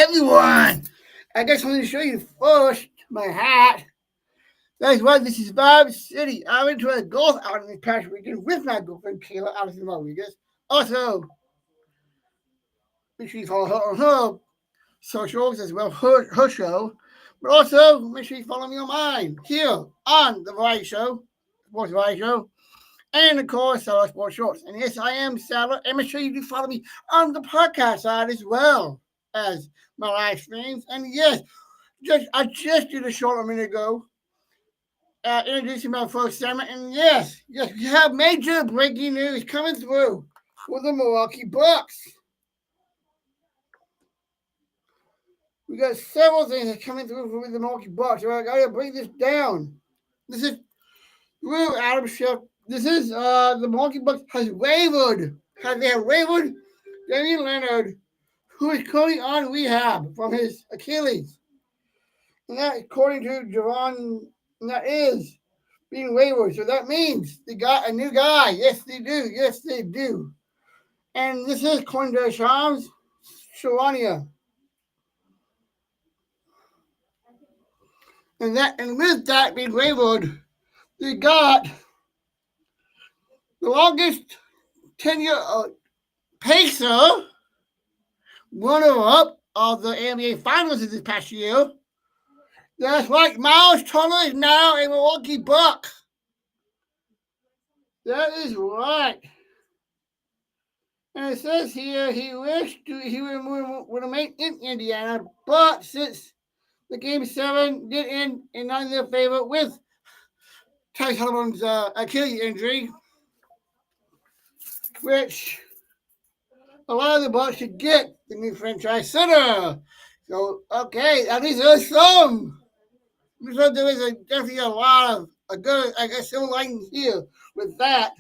everyone. I just want to show you first my hat. That's right, this is Vibe City. I went to a golf outing this past weekend with my girlfriend Kayla Allison Rodriguez. Also, make sure you follow her on her socials as well, her show. But also, make sure you follow me on mine here on the Variety Show, Sports Variety Show, and of course, Saddler Sports Shorts. And yes, I am Saddler, and make sure you do follow me on the podcast side as well as my live streams. And yes, I just did a short a minute ago introducing my first segment. And yes, we have major breaking news coming through for the Milwaukee Bucks. We got several things that are coming through for the Milwaukee Bucks. So I got to break this down. This is through Adam Schiff. This is the Milwaukee Bucks has wavered. They have wavered Damian Lillard, who is currently on rehab from his Achilles. And that, according to Javon, that is being wavered. So that means they got a new guy. Yes, they do. Yes, they do. And this is according to Shams Sharania. And with that being wavered, they got the longest tenure pacer runner-up of the NBA Finals this past year. That's right, Miles Turner is now a Milwaukee Buck. That is right. And it says here he would remain in Indiana, but since the Game 7 did end in not in their favor with Ty Sullivan's Achilles injury, which a lot of the Bucks should get the new franchise center. So, okay, at least there's some. So there is definitely a lot of a good, I guess, silver lining here with that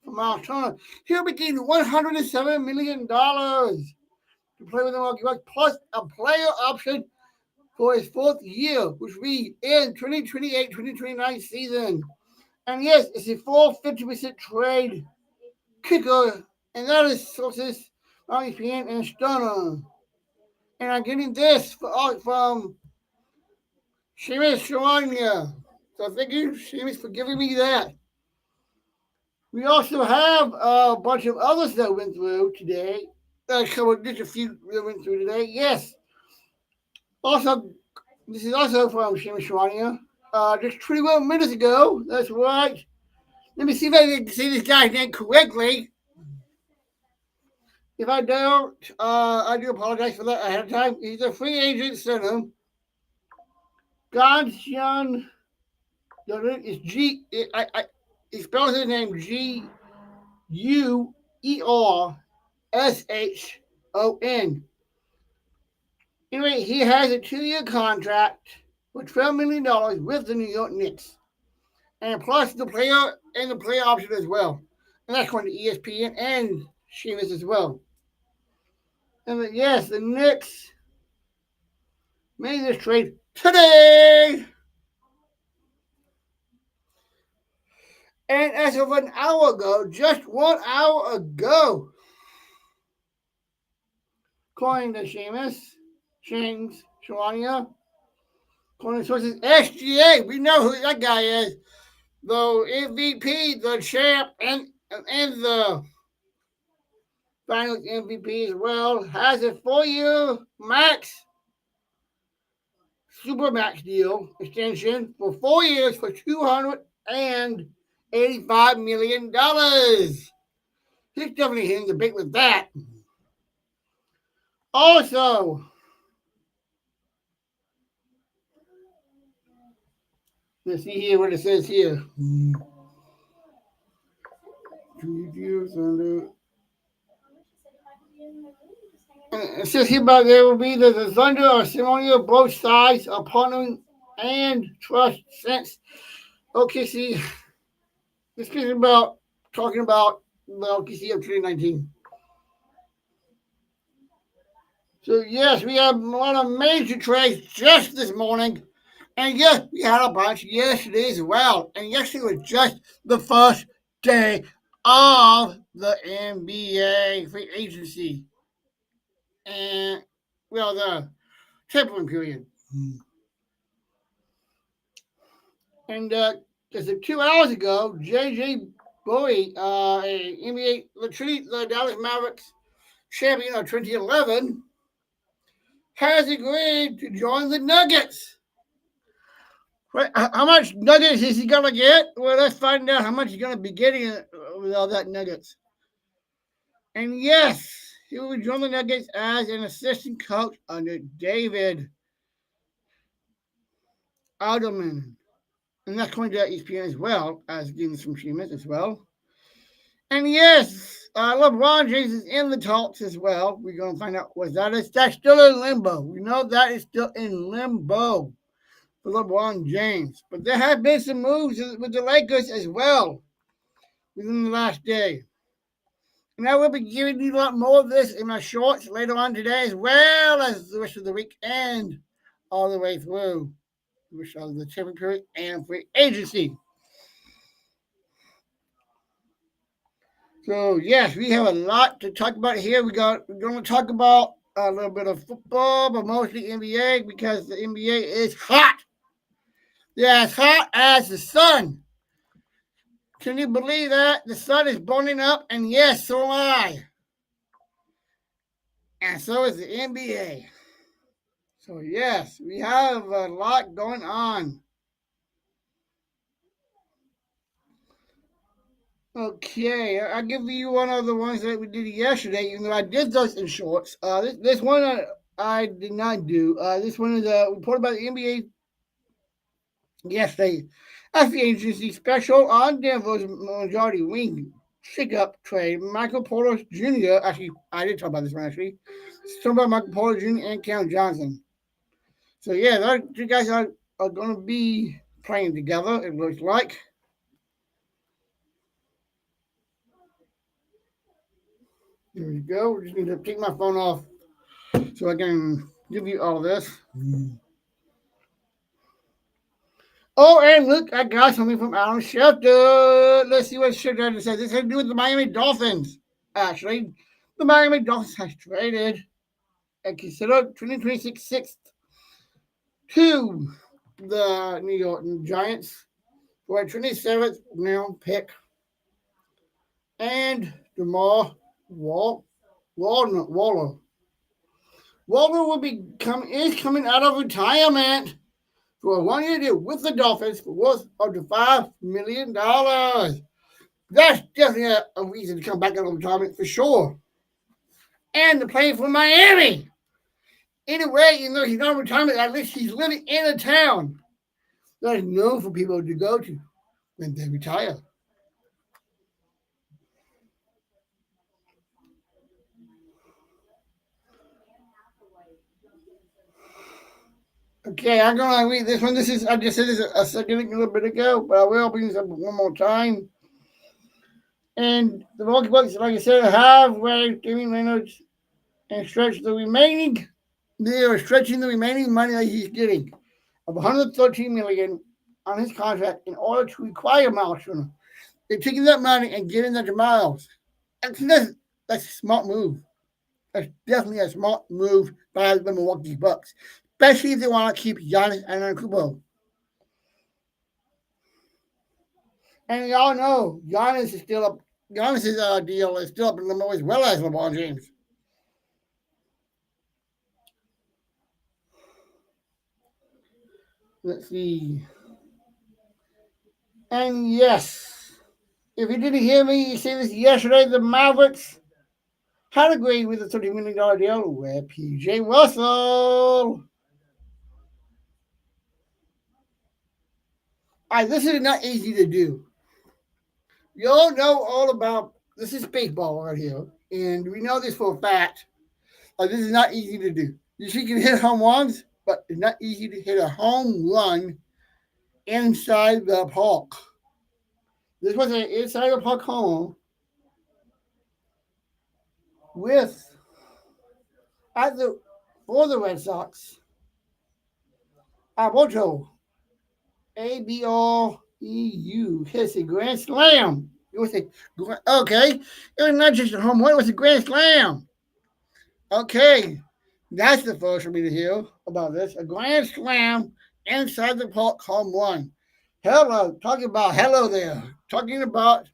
from Miles Turner. He'll be getting $107 million to play with the Milwaukee Bucks, plus a player option for his fourth year, which will be in 2028-2029 season. And yes, it's a full 50% trade kicker, and that is sources on ESPN and Stunner. And I'm getting this from Seamus Sharania. So thank you, Seamus, for giving me that. We also have a bunch of others that went through today. Just a few that went through today. Yes. Also, this is also from Seamus Sharania. Just 21 minutes ago. That's right. Let me see if I can say this guy's name correctly. If I don't, I do apologize for that ahead of time. He's a free agent center. Ghansham, it's he spells his name Guershon. Anyway, he has a 2-year contract for $12 million with the New York Knicks. And plus the player option as well. And that's going to ESPN and Seamus as well. And yes, the Knicks made this trade today. And as of an hour ago, just 1 hour ago, according to Seamus, Sharania, according to sources, SGA, we know who that guy is. The MVP, the champ, and the Finals MVP as well, has a 4-year super max deal extension for 4 years for $285 million. He's definitely hitting the bait with that. Also, let's see here what it says here. It says here about there will be the Thunder or ceremony of both sides of partnering and trust since OKC. This is about talking about the OKC of 2019. So yes, we have a lot of major trades just this morning. And yes, we had a bunch yesterday as well. And yesterday was just the first day of the NBA free agency. And, well, tapering period. And just 2 hours ago, J.J. Bowie, a NBA the Dallas Mavericks champion of 2011, has agreed to join the Nuggets. How much Nuggets is he going to get? Well, let's find out how much he's going to be getting with all that Nuggets. And yes, he will join the Nuggets as an assistant coach under David Alderman. And that's going to ESPN as well as getting some treatment as well. And yes, LeBron James is in the talks as well. We're going to find out what that is. That's still in limbo. We know that is still in limbo for LeBron James. But there have been some moves with the Lakers as well within the last day. And I will be giving you a lot more of this in my shorts later on today, as well as the rest of the week and all the way through the rest of the champion period and free agency. So, yes, we have a lot to talk about here. We're going to talk about a little bit of football, but mostly NBA because the NBA is hot. Yeah, it's hot as the sun. Can you believe that? The sun is burning up, and yes, so am I. And so is the NBA. So, yes, we have a lot going on. Okay, I'll give you one of the ones that we did yesterday, even though I did those in shorts. This one I did not do. This one is reported by the NBA yesterday. As the agency special on Denver's majority wing shake-up trade, Michael Porter Jr. Actually, I did talk about this one actually. It's talking about Michael Porter Jr. and Cam Johnson. So yeah, those two guys are going to be playing together. It looks like. There we go. Just need to take my phone off so I can give you all this. Oh, and look, I got something from Alan Schefter. Let's see what Schefter says. This has to do with the Miami Dolphins. Actually, the Miami Dolphins has traded and considered 2026 sixth to the New York Giants for a 27th round pick. And DeMar Waller is coming out of retirement for a 1-year deal with the Dolphins for worth up to $5 million. That's definitely a reason to come back out of retirement for sure. And to play for Miami. Anyway, he's not in retirement, at least he's living in a town that is known for people to go to when they retire. Okay, I'm going to read this one. I just said this a second, a little bit ago, but I will bring this up one more time. And the Milwaukee Bucks, like I said, have waived Damian Leonard and stretched the remaining. They are stretching the remaining money that he's getting of $113 million on his contract in order to acquire Miles Turner. They're taking that money and giving that to Miles. That's a smart move. That's definitely a smart move by the Milwaukee Bucks, especially if they want to keep Giannis Antetokounmpo. And y'all know Giannis is still up. Giannis' deal is still up in limbo as well as LeBron James. Let's see. And yes, if you didn't hear me say this yesterday, the Mavericks had agreed with a $30 million deal with PJ Russell. This is not easy to do. You all know all about this is baseball right here, and we know this for a fact. This is not easy to do. You can hit home runs, but it's not easy to hit a home run inside the park. This was an inside the park home for the Red Sox. Alberto Abreu hits a grand slam. It was it was not just a home run; it was a grand slam. Okay, That's the first for me to hear about this. A grand slam inside the park home run. Hello, talking about hello there. Talking about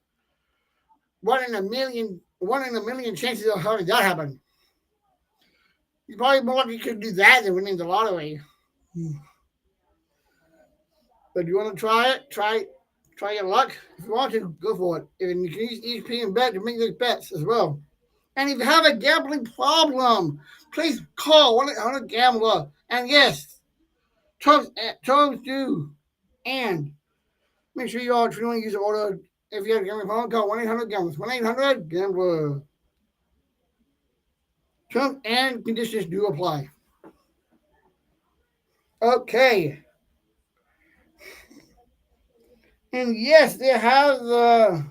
one in a million chances of having that happen. You probably more likely could do that than winning the lottery. But you want to try it? Try your luck. If you want to, go for it. And you can use ESPN Bet to make those bets as well. And if you have a gambling problem, please call 1-800-GAMBLER. And yes, terms do. And make sure you are truly use order. If you have a gambling problem, call 1-800-GAMBLER. 1-800-GAMBLER. Terms and conditions do apply. Okay. And yes, they have the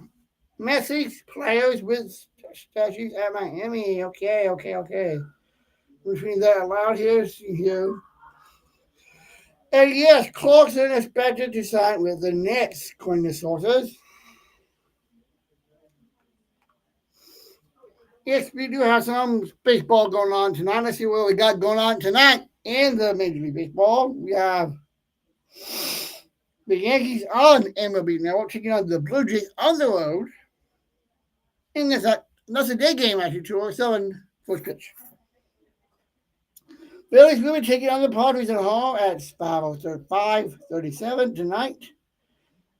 Messi players with statues at Miami. Okay. Which means that allowed here. See here. And yes, Clarkson expected to sign with the Knicks, according to sources. Yes, we do have some baseball going on tonight. Let's see what we got going on tonight in the Major League Baseball. We have the Yankees on MLB Network taking on the Blue Jays on the road. And that's a day game, actually, 2:07 first pitch. Phillies will be taking on the Padres at home at 5:37 tonight,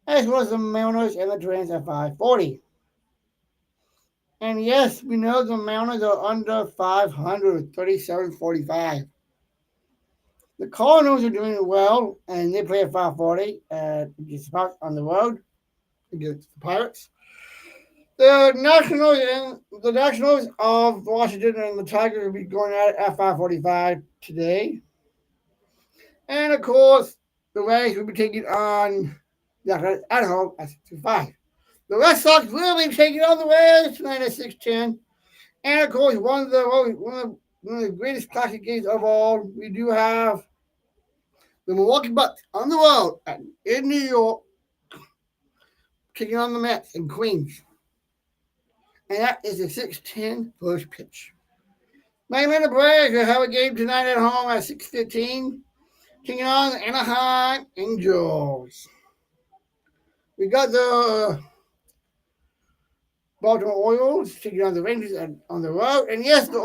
as well as the Mariners and the Twins at 5:40. And yes, we know the Mariners are under 500, 37.45. The Cardinals are doing well, and they play at 5:40 at on the road against the Pirates. The Nationals of Washington and the Tigers will be going at 5:45 today. And of course, the Rays will be taking on the at home at 6:05. The Red Sox will be taking on the Rays tonight at 6:10. And of course, one of the greatest classic games of all, we do have the Milwaukee Bucks on the road in New York, taking on the Mets in Queens. And that is a 6:10 first pitch. My Atlanta Braves will have a game tonight at home at 6:15, taking on the Anaheim Angels. We got the Baltimore Orioles taking on the Rangers on the road. And yes, the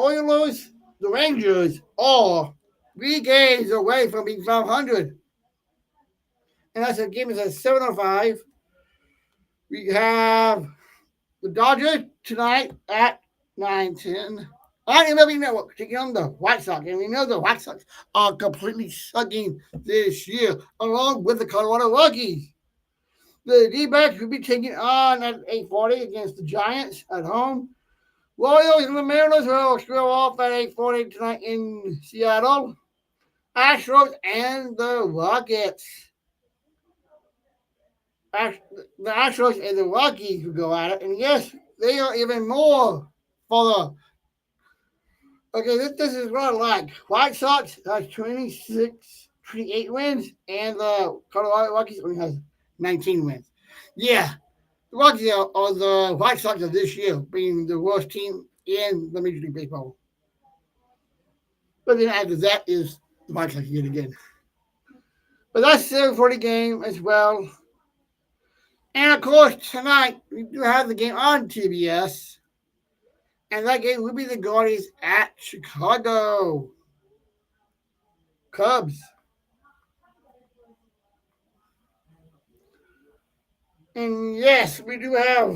Rangers are 3 games away from being 500. And that's a game is at 7:05. We have the Dodgers tonight at 9:10. On MLB Network taking on the White Sox. And we know the White Sox are completely sucking this year, along with the Colorado Rockies. The D-backs will be taking on at 8:40 against the Giants at home. Royals and the Mariners will square off at 8:40 tonight in Seattle. Astros and the Rockets. The Astros and the Rockies will go at it. And yes, they are even more for the. Okay, this is what I like. White Sox has 28 wins, and the Colorado Rockies only has 19 wins. Yeah, the Rockies are the White Sox of this year, being the worst team in the Major League Baseball. But then after that is the White Sox yet again. But that's the 40 game as well. And of course, tonight we do have the game on TBS. And that game will be the Guardians at Chicago Cubs. And yes, we do have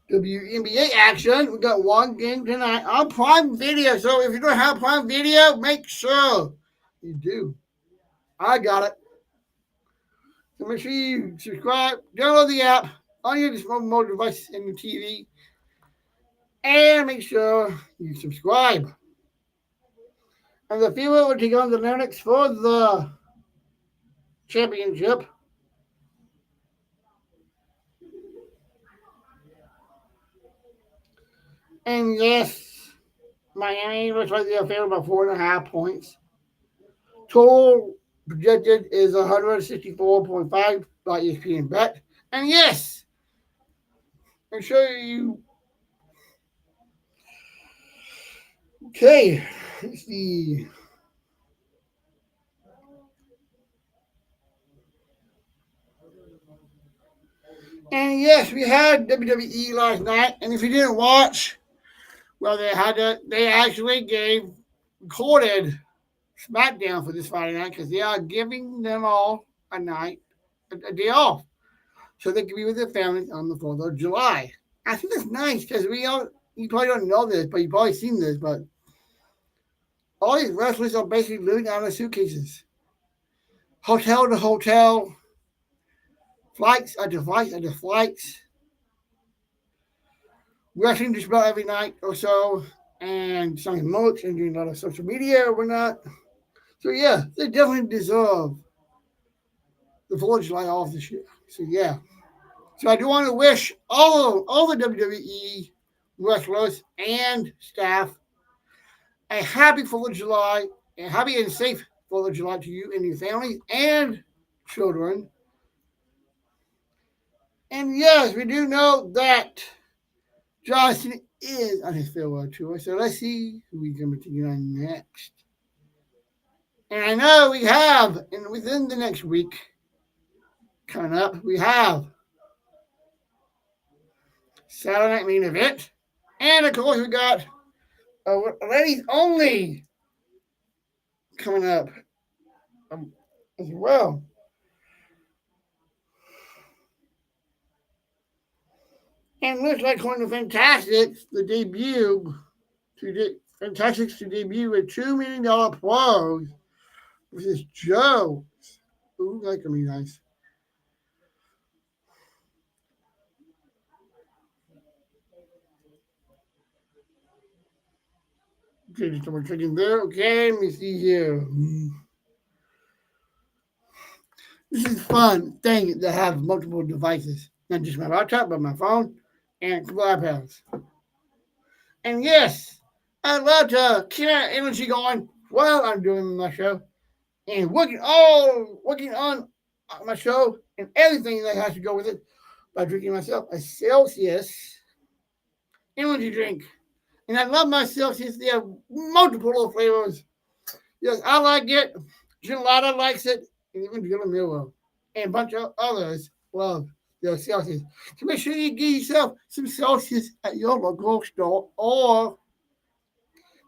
WNBA action. We got one game tonight on Prime Video. So if you don't have Prime Video, make sure you do. I got it. So make sure you subscribe, download the app on your mobile device and your TV, and make sure you subscribe. And the Fever will take on the Lennox for the championship. And yes, Miami looks like they're favored by 4.5 points. Total projected is 164.5 by ESPN Bet. And yes, make sure you Okay, let's see. And yes, we had WWE last night. And if you didn't watch, well, they actually gave recorded SmackDown for this Friday night because they are giving them all a night, a day off, so they can be with their families on the 4th of July. I think that's nice because you probably don't know this, but you've probably seen this, but all these wrestlers are basically living out of suitcases, hotel to hotel, flights after flights after flights, wrestling just about every night or so, and selling merch and doing a lot of social media or whatnot. So yeah, they definitely deserve the 4th of July off this year. So yeah. So I do want to wish all the WWE wrestlers and staff a happy 4th of July, and happy and safe 4th of July to you and your families and children. And yes, we do know that Johnson is on his farewell tour. So let's see who we're going to be taking on next. And I know we have, and within the next week coming up, we have Saturday Night Main Event. And of course, we got a ladies only coming up as well. And looks like one of the Fantastics, the debut, Fantastics to debut with $2 million pros versus Joe. Ooh, that could be nice. Okay, just double checking there. Okay, let me see here. This is a fun thing to have multiple devices, not just my laptop, but my phone and a couple iPads. And yes, I love to keep that energy going while I'm doing my show and working on my show and everything that has to go with it by drinking myself a Celsius energy drink. And I love my Celsius. They have multiple little flavors. Yes, I like it. Gelato likes it, and even Dylan Miller and a bunch of others love their Celsius. So make sure you get yourself some Celsius at your local store or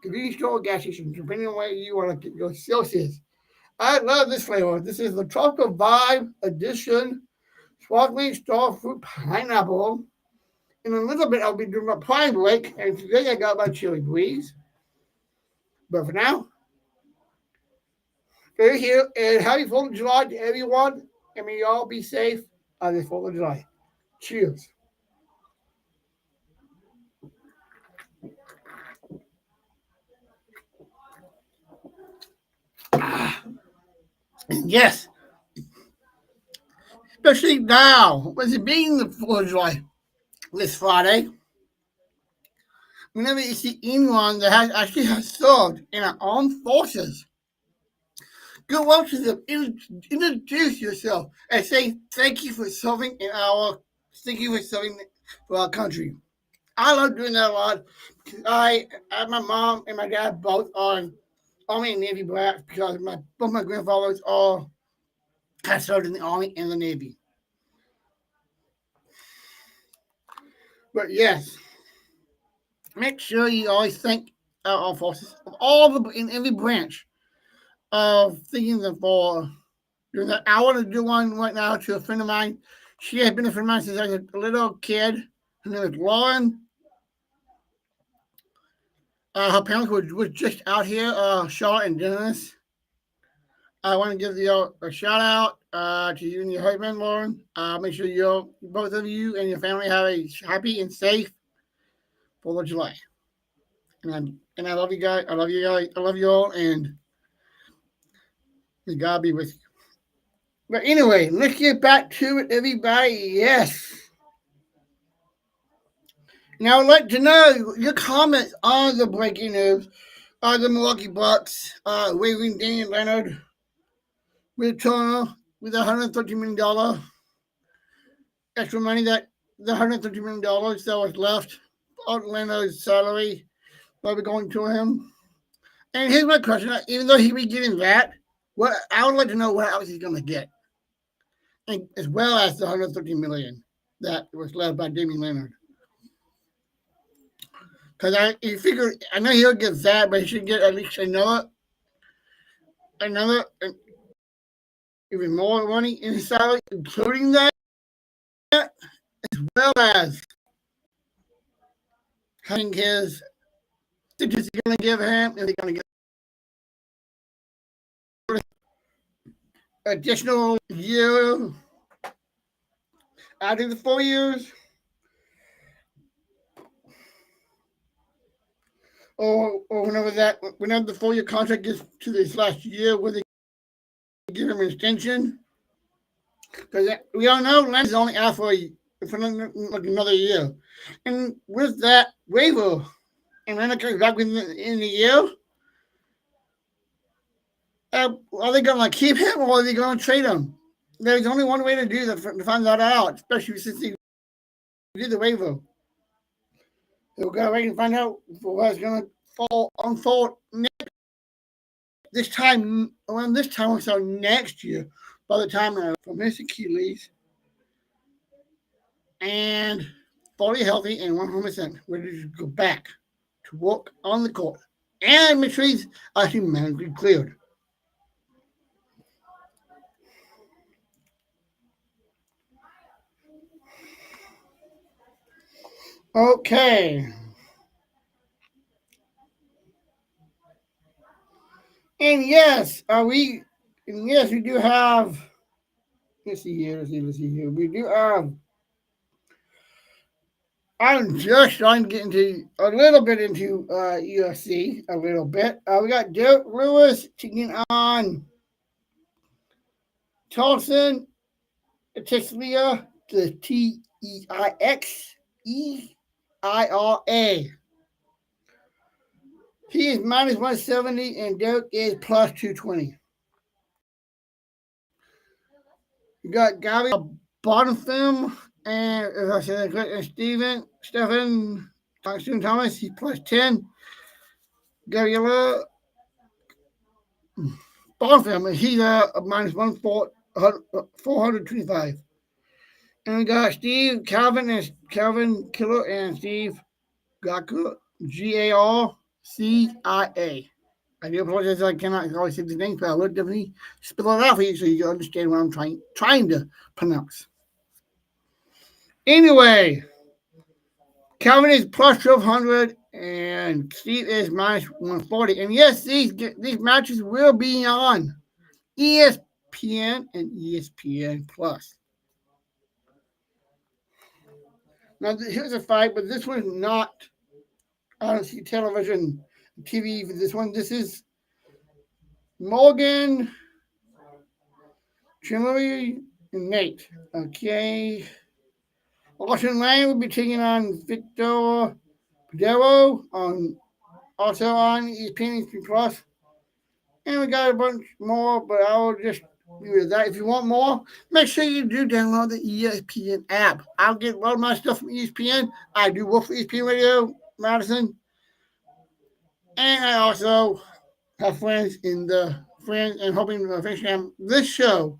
convenience store or gas station, depending on where you want to get your Celsius. I love this flavor. This is the Tropical Vibe Edition Sparkling Star Fruit Pineapple. In a little bit, I'll be doing my Prime Break, and today I got my Chili Breeze. But for now, stay here, and happy 4th of July to everyone, and may you all be safe on this 4th of July. Cheers. Ah, yes, especially now, with it being the 4th of July this Friday, whenever you see anyone that actually has served in our armed forces, go up to them, introduce yourself, and say thank you for serving thank you for serving for our country. I love doing that a lot. My mom and my dad both are Army and Navy brats because both my grandfathers all have served in the Army and the Navy. But yes, make sure you always thank our forces of in every branch of thinking them for doing that. I want to do one right now to a friend of mine. She has been a friend of mine since I was a little kid. Her name is Lauren. Her parents were just out here, Charlotte and Dennis. I want to give you a shout out to you and your husband, Lauren. Make sure both of you and your family have a happy and safe 4th of July. And I love you guys. I love you guys. I love you all. And may God be with you. But anyway, let's get back to it, everybody. Yes. Now, I'd like to know your comments on the breaking news of the Milwaukee Bucks waiving Damian Leonard with Turner with $130 million extra money, that the $130 million that was left on Leonard's salary will be going to him. And here's my question: even though he be getting that, what I would like to know what else he's going to get, and as well as the 113 million that was led by Damian Leonard. Because you figure, I know he'll get that, but he should get at least another, even more money in his salary, including that, as well as having his stitches he's going to give him, and he's going to get additional year out of the 4 years, or whenever the 4 year contract gets to this last year, where they give him an extension. Because we all know Lance is only out for another year, and with that waiver, and Leonard comes back in the year. Are they going to keep him or are they going to trade him? There's only one way to do that to find that out, especially since he did the waiver. So we've got to wait and find out what's going to unfold this time. Around this time, so next year, by the time from his Achilles and fully healthy and 100% ready to go back to work on the court and make sure he's actually medically cleared. Okay. And yes, we do have. Let's see here. We do have. I'm just trying to get into a little bit into UFC a little bit. We got Derek Lewis taking on Tolson Teixeira, the Teixeira. He is minus 170 and Derek is plus 220. You got Gary Bonfim and as I said, Stephen Thomas, he's plus 10. Gabriella Bonfim, he's a minus 425. And we got Steve Calvin Killer and Steve Gaku, Garcia. I do apologize, I cannot always say the name, but I will definitely spell it out for you so you can understand what I'm trying to pronounce. Anyway, Calvin is plus 1,200 and Steve is minus 140. And yes, these matches will be on ESPN and ESPN Plus. Now, here's a fight, but this one's not. I don't see television, TV for this one. This is Morgan, Chimley, and Nate. Okay. Austin Lane will be taking on Victor Padero also on ESPN Plus. And we got a bunch more, but I'll just leave it at that. If you want more, make sure you do download the ESPN app. I'll get a lot of my stuff from ESPN. I do work for ESPN Radio, Madison. And I also have friends and hoping to finish this show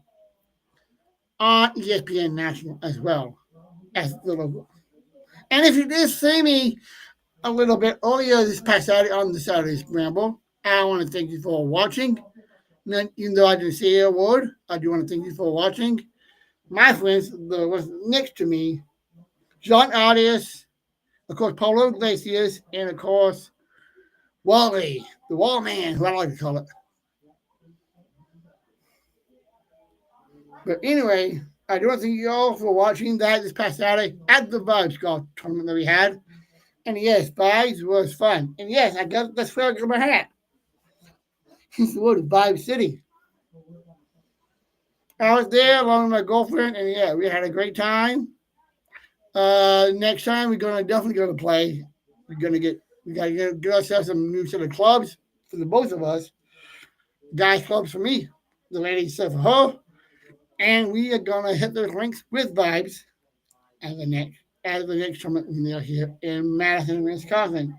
on ESPN National as well as the logo. And if you did see me a little bit earlier this past Saturday on the Saturday Scramble, I want to thank you for watching. Even though I didn't say a word, I do want to thank you for watching. My friends, the ones next to me, John Arias, of course, Paulo Iglesias, and of course, Wally, the Wall Man, who I like to call it. But anyway, I do want to thank you all for watching that this past Saturday at the Vibes Golf Tournament that we had. And yes, Vibes was fun. And yes, that's where I got my hat. It's the word of Vibe City. I was there along with my girlfriend, and yeah, we had a great time. Next time we're definitely gonna play. We gotta get ourselves some new set of clubs for the both of us. Guys clubs for me, the ladies set for her, and we are gonna hit the links with Vibes at the next tournament when they're here in Madison, Wisconsin.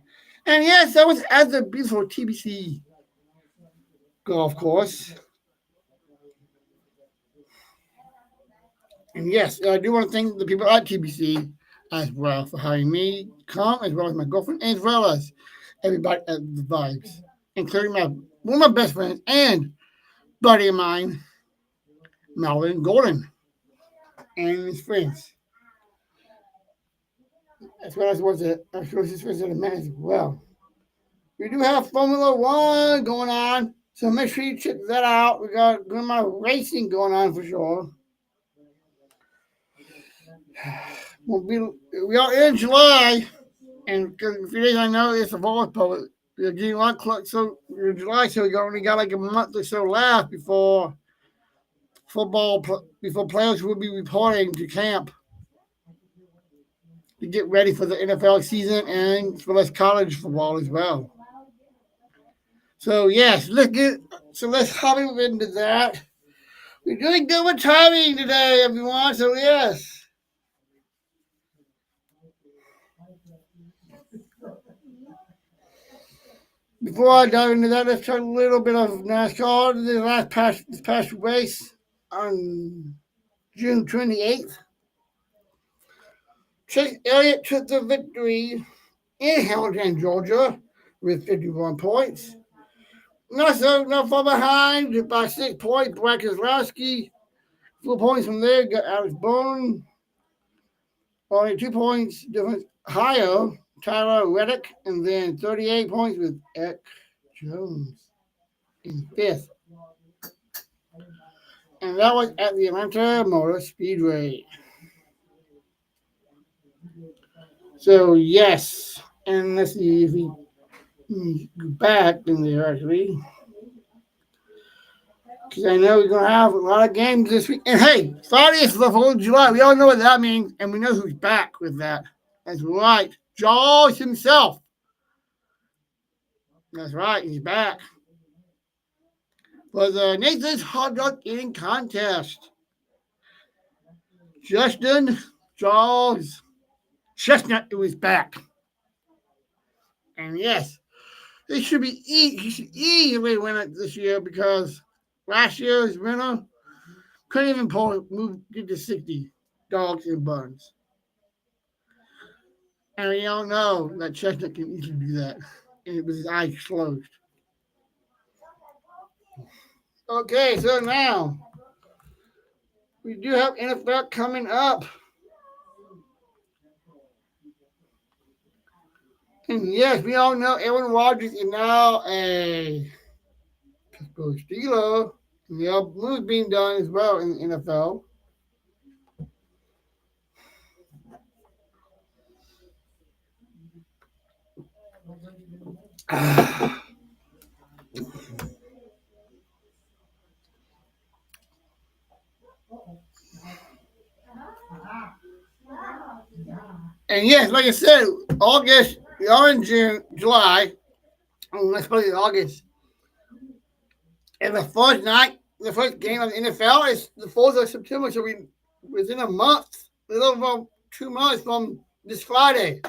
And yes, that was at the beautiful TBC golf course. And yes, I do want to thank the people at TBC as well for having me come, as well as my girlfriend, as well as everybody at the Vibes, including one of my best friends and buddy of mine, Melvin Golden, and his friends, as well as his friends in the men as well. We do have Formula One going on, so make sure you check that out. We got a good amount of racing going on for sure. We are in July, and a few days I know it's a volleyball. We're getting a lot close. So in July, so we only got like a month or so left before before players will be reporting to camp to get ready for the NFL season and for less college football as well. So yes, let's hop into that. We're doing good with timing today, everyone. So yes. Before I dive into that, let's talk a little bit of NASCAR. This past race on June 28th. Chase Elliott took the victory in Hamilton, Georgia, with 51 points. Not far behind by 6 points. Brad Keselowski, 4 points from there. Got Alex Bowman, only 2 points difference higher. Tyler Reddick, and then 38 points with Eck Jones in fifth. And that was at the Atlanta Motor Speedway. So, yes. And let's see if we go back in there, actually. Because I know we're going to have a lot of games this week. And hey, Friday is the 4th of July. We all know what that means. And we know who's back with that. That's right. Jaws himself. That's right. He's back. For the Nathan's Hot Dog Eating Contest. Justin Jaws Chestnut was back. And yes, he should easily win it this year because last year's winner couldn't even get to 60 dogs and buns. And we all know that Chestnut can easily do that. And it was his eyes closed. Okay, so now we do have NFL coming up. And yes, we all know Aaron Rodgers is now a Pittsburgh Steeler. And the moves being done as well in the NFL. And yes, like I said, August, we are in June, July, and let's put it August. And the first game of the NFL is the 4th of September, so we within a month, a little over 2 months from this Friday.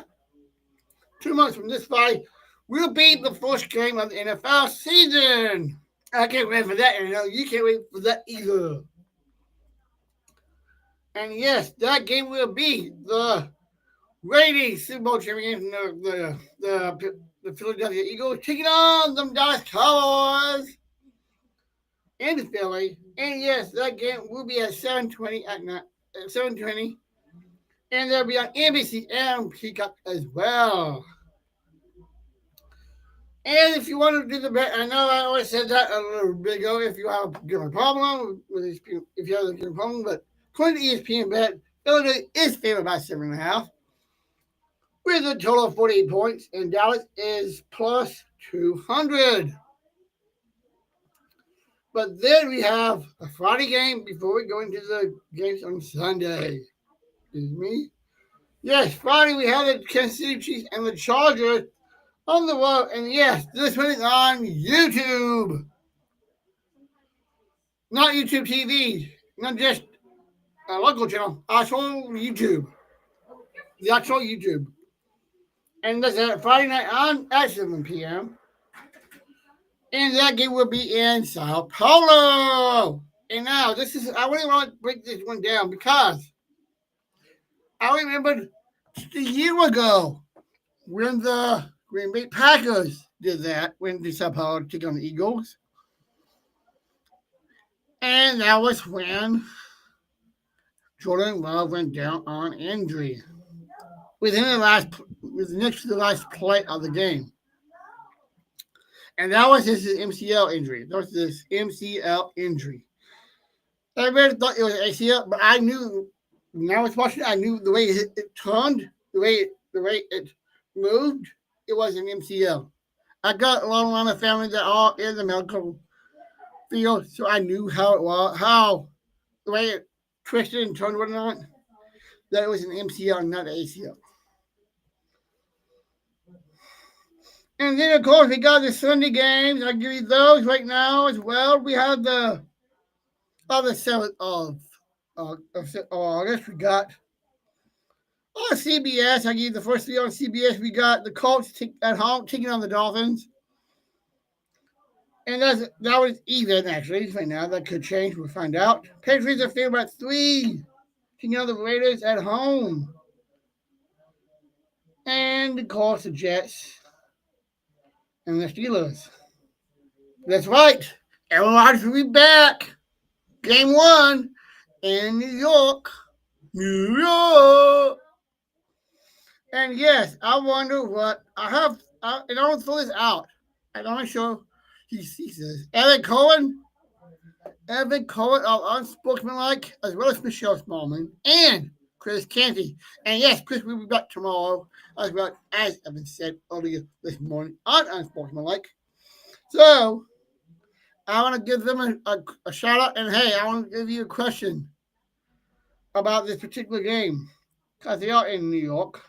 2 months from this Friday will be the first game of the NFL season. I can't wait for that, you can't wait for that either. And yes, that game will be the reigning Super Bowl champions, the Philadelphia Eagles, taking on the Dallas Cowboys in Philly. And yes, that game will be at 7:20 at night. At 7:20, and they'll be on NBC and Peacock as well. And if you want to do the bet, I know I always said that a little bit ago. If you have a problem with ESPN, if you have a problem, but according to ESPN bet, Philadelphia is favored by 7.5. With a total of 48 points, and Dallas is plus 200. But then we have a Friday game before we go into the games on Sunday. Excuse me. Yes, Friday we have the Kansas City Chiefs and the Chargers on the road. And yes, this one is on YouTube. Not YouTube TV. Not just a local channel. Actual YouTube. The actual YouTube. And that's a Friday night on at 7 p.m. And that game will be in Sao Paulo. And now, this is, I really want to break this one down because I remember just a year ago when the Green Bay Packers did that, went to Sao Paulo to take on the Eagles. And that was when Jordan Love went down on injury next to the last play of the game. And that was his MCL injury. That was his MCL injury. Everybody thought it was ACL, but I knew when I was watching it, I knew the way it turned, the way it moved, it was an MCL. I got a lot of my family that are in the medical field, so I knew how it was, how the way it twisted and turned, whatnot, that it was an MCL and not an ACL. And then, of course, we got the Sunday games. I'll give you those right now as well. We have the 7th of August. We got on CBS. I give you the first three on CBS. We got the Colts at home taking on the Dolphins. And that was even, actually, right now. That could change. We'll find out. Patriots are favored by 3. Taking on the Raiders at home. And of course, the Jets and the Steelers. That's right. Aaron Rodgers will be back. Game 1 in New York. New York. And yes, I wonder what I have. And I don't throw this out. I'm not sure he sees this. Evan Cohen of Unsportsmanlike, as well as Michelle Smallman and Chris Canty. And yes, Chris will be back tomorrow, as well as Evan said earlier this morning on Unsportsmanlike. So I want to give them a shout out, and hey, I want to give you a question about this particular game because they are in New York.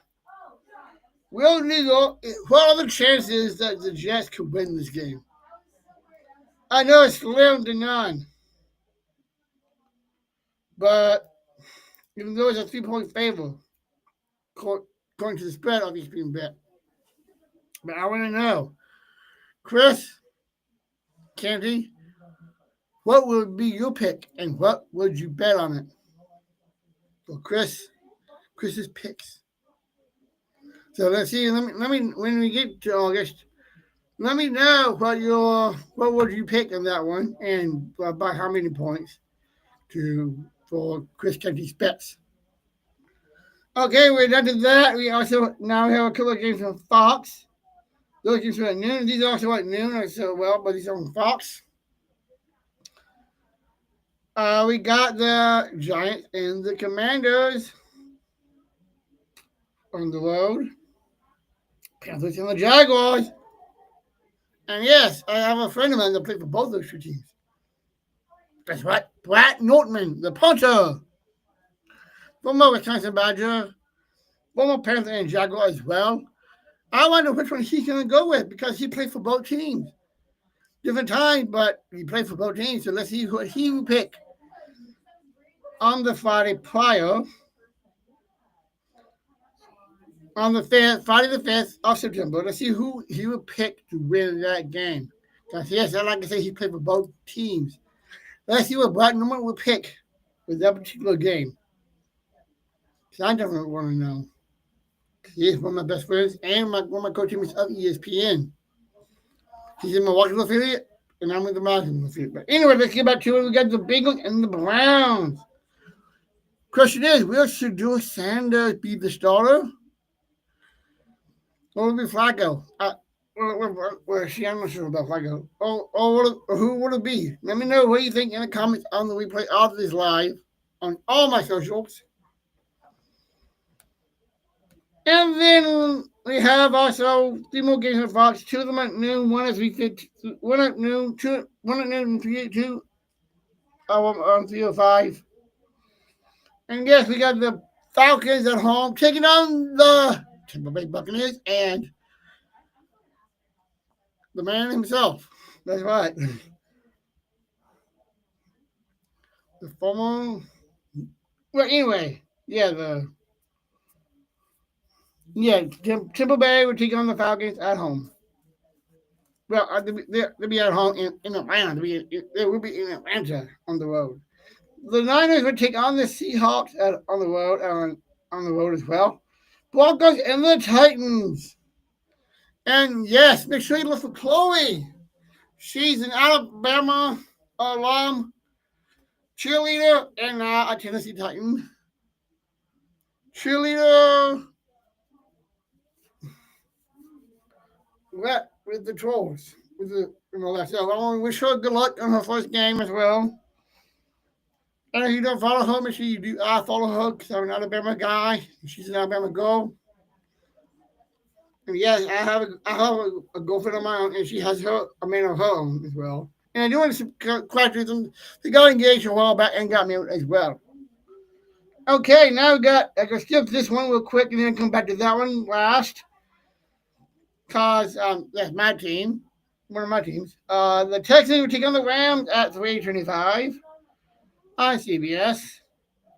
Will New York? What are the chances that the Jets could win this game? I know it's slim to none, but even though it's a 3-point favor, according to the spread of each being bet. But I want to know, Chris, Candy, what would be your pick, and what would you bet on it? So Chris's picks. So let's see. Let me when we get to August, let me know what would you pick on that one, and by how many points for Chris Kenty's bets. Okay, we're done to that. We also now have a couple of games on Fox. Those games are at noon. These are also at noon, but these are on Fox. We got the Giants and the Commanders on the road. Panthers and the Jaguars. And yes, I have a friend of mine that played for both those two teams. That's right, Brett Nortman, the punter. Former Wisconsin Badger, former Panther and Jaguar as well. I wonder which one he's going to go with because he played for both teams. Different times, but he played for both teams. So let's see what he will pick on the Friday prior. On the 5th, Friday the 5th of September. Let's see who he will pick to win that game. Because, yes, I like to say he played for both teams. Let's see what Brett Nortman will pick with that particular game. Because I definitely want to know. He is one of my best friends and one of my co-teammates of ESPN. He's in Milwaukee affiliate, and I'm with the Madison affiliate. But anyway, let's get back to it. We got the Bengals and the Browns. Question is, will Shedeur Sanders be the starter? Or will it be Flacco? I'm not sure about Flacco. Who would it be? Let me know what you think in the comments on the replay of this live on all my socials. And then we have also 3 more games on Fox. 2 of them at noon. One at 3:50. One at noon. One at noon and 3:02. On 3:05. And yes, we got the Falcons at home taking on the Tampa Bay Buccaneers and the man himself. That's right. The former. Well, anyway, yeah, Yeah, Tampa Bay will take on the Falcons at home. Well, they'll be at home in Atlanta. They will be in Atlanta on the road. The Niners would take on the Seahawks on the road on the road as well. Broncos and the Titans. And yes, make sure you look for Chloe. She's an Alabama alum, cheerleader, and a Tennessee Titan. Cheerleader with the Trolls. With the so I want to wish her good luck on her first game as well. And if you don't follow her, make sure you do. I follow her because I'm an Alabama guy. She's an Alabama girl. And yes, I have a girlfriend of my own, and she has a man of her own as well. And I do want to congratulate them. They got engaged a while back and got married as well. Okay, now we got. I can skip this one real quick and then come back to that one last. Cause that's my team, one of my teams. The Texans will take on the Rams at 3:25 on CBS.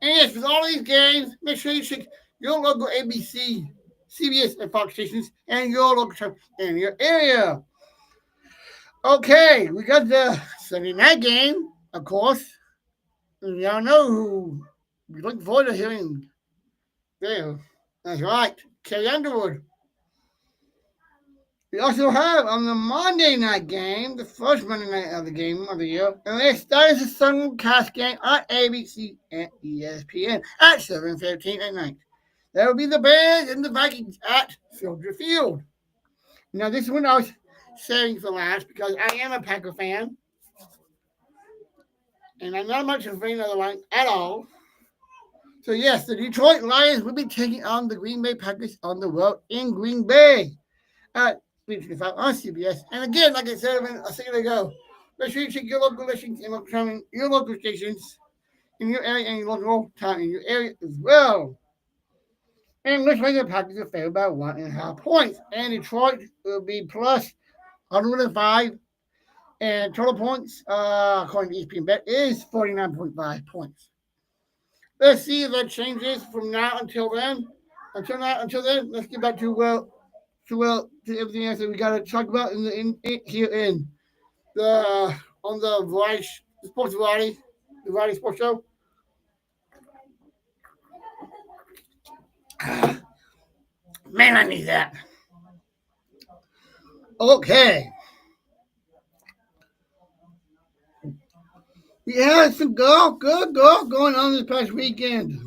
And yes, with all these games, make sure you check your local ABC, CBS, and Fox stations, and your local channel in your area. Okay, we got the Sunday night game, of course. Y'all know who we look forward to hearing there. That's right, Carrie Underwood. We also have on the Monday night game, the first Monday night of the game of the year, and that is a simulcast game on ABC and ESPN at 7:15 at night. That will be the Bears and the Vikings at Soldier Field. Now, this one I was saving for last because I am a Packer fan, and I'm not much of a fan of the Lions at all. So, yes, the Detroit Lions will be taking on the Green Bay Packers on the road in Green Bay at 3:25 on CBS. And again, like I said a second ago, make sure you check your local listings and your local stations in your area and your local town in your area as well. And looks like the Packers are favored by 1.5 points. And Detroit will be plus 105. And total points, according to ESPN Bet, is 49.5 points. Let's see if that changes from now until then. Until then, let's get back to to everything else that we got to talk about here in the on the variety sports variety, the variety sports show. Man, I need that. Okay. We had some good golf going on this past weekend.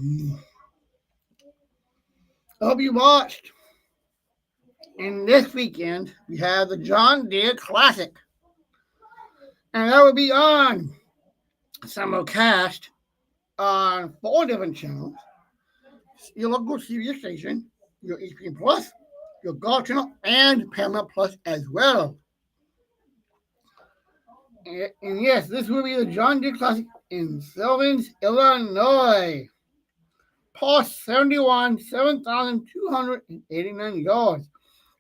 I hope you watched. And this weekend, we have the John Deere Classic. And that will be on simulcast on 4 different channels. Your local CBS station, your ESPN Plus, your Golf Channel, and Paramount Plus as well. And yes, this will be the John Deere Classic in Sylvans, Illinois. Par 71, 7,289 yards.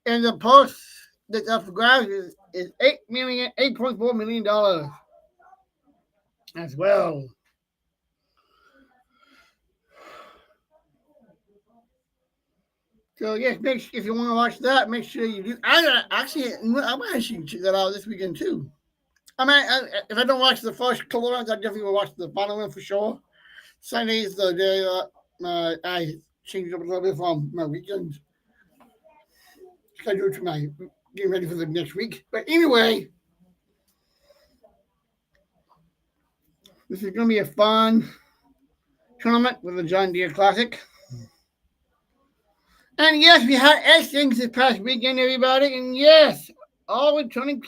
And the post that's up for grabs is $8.4 million as well. So yes, if you want to watch that, make sure you do. I might actually check that out this weekend too. I mean, if I don't watch the first couple rounds, I definitely will watch the final one for sure. Sunday is the day I changed up a little bit from my weekend schedule to my getting ready for the next week. But anyway, this is going to be a fun tournament with the John Deere Classic. And yes, we had X things this past weekend, everybody. And yes, all returning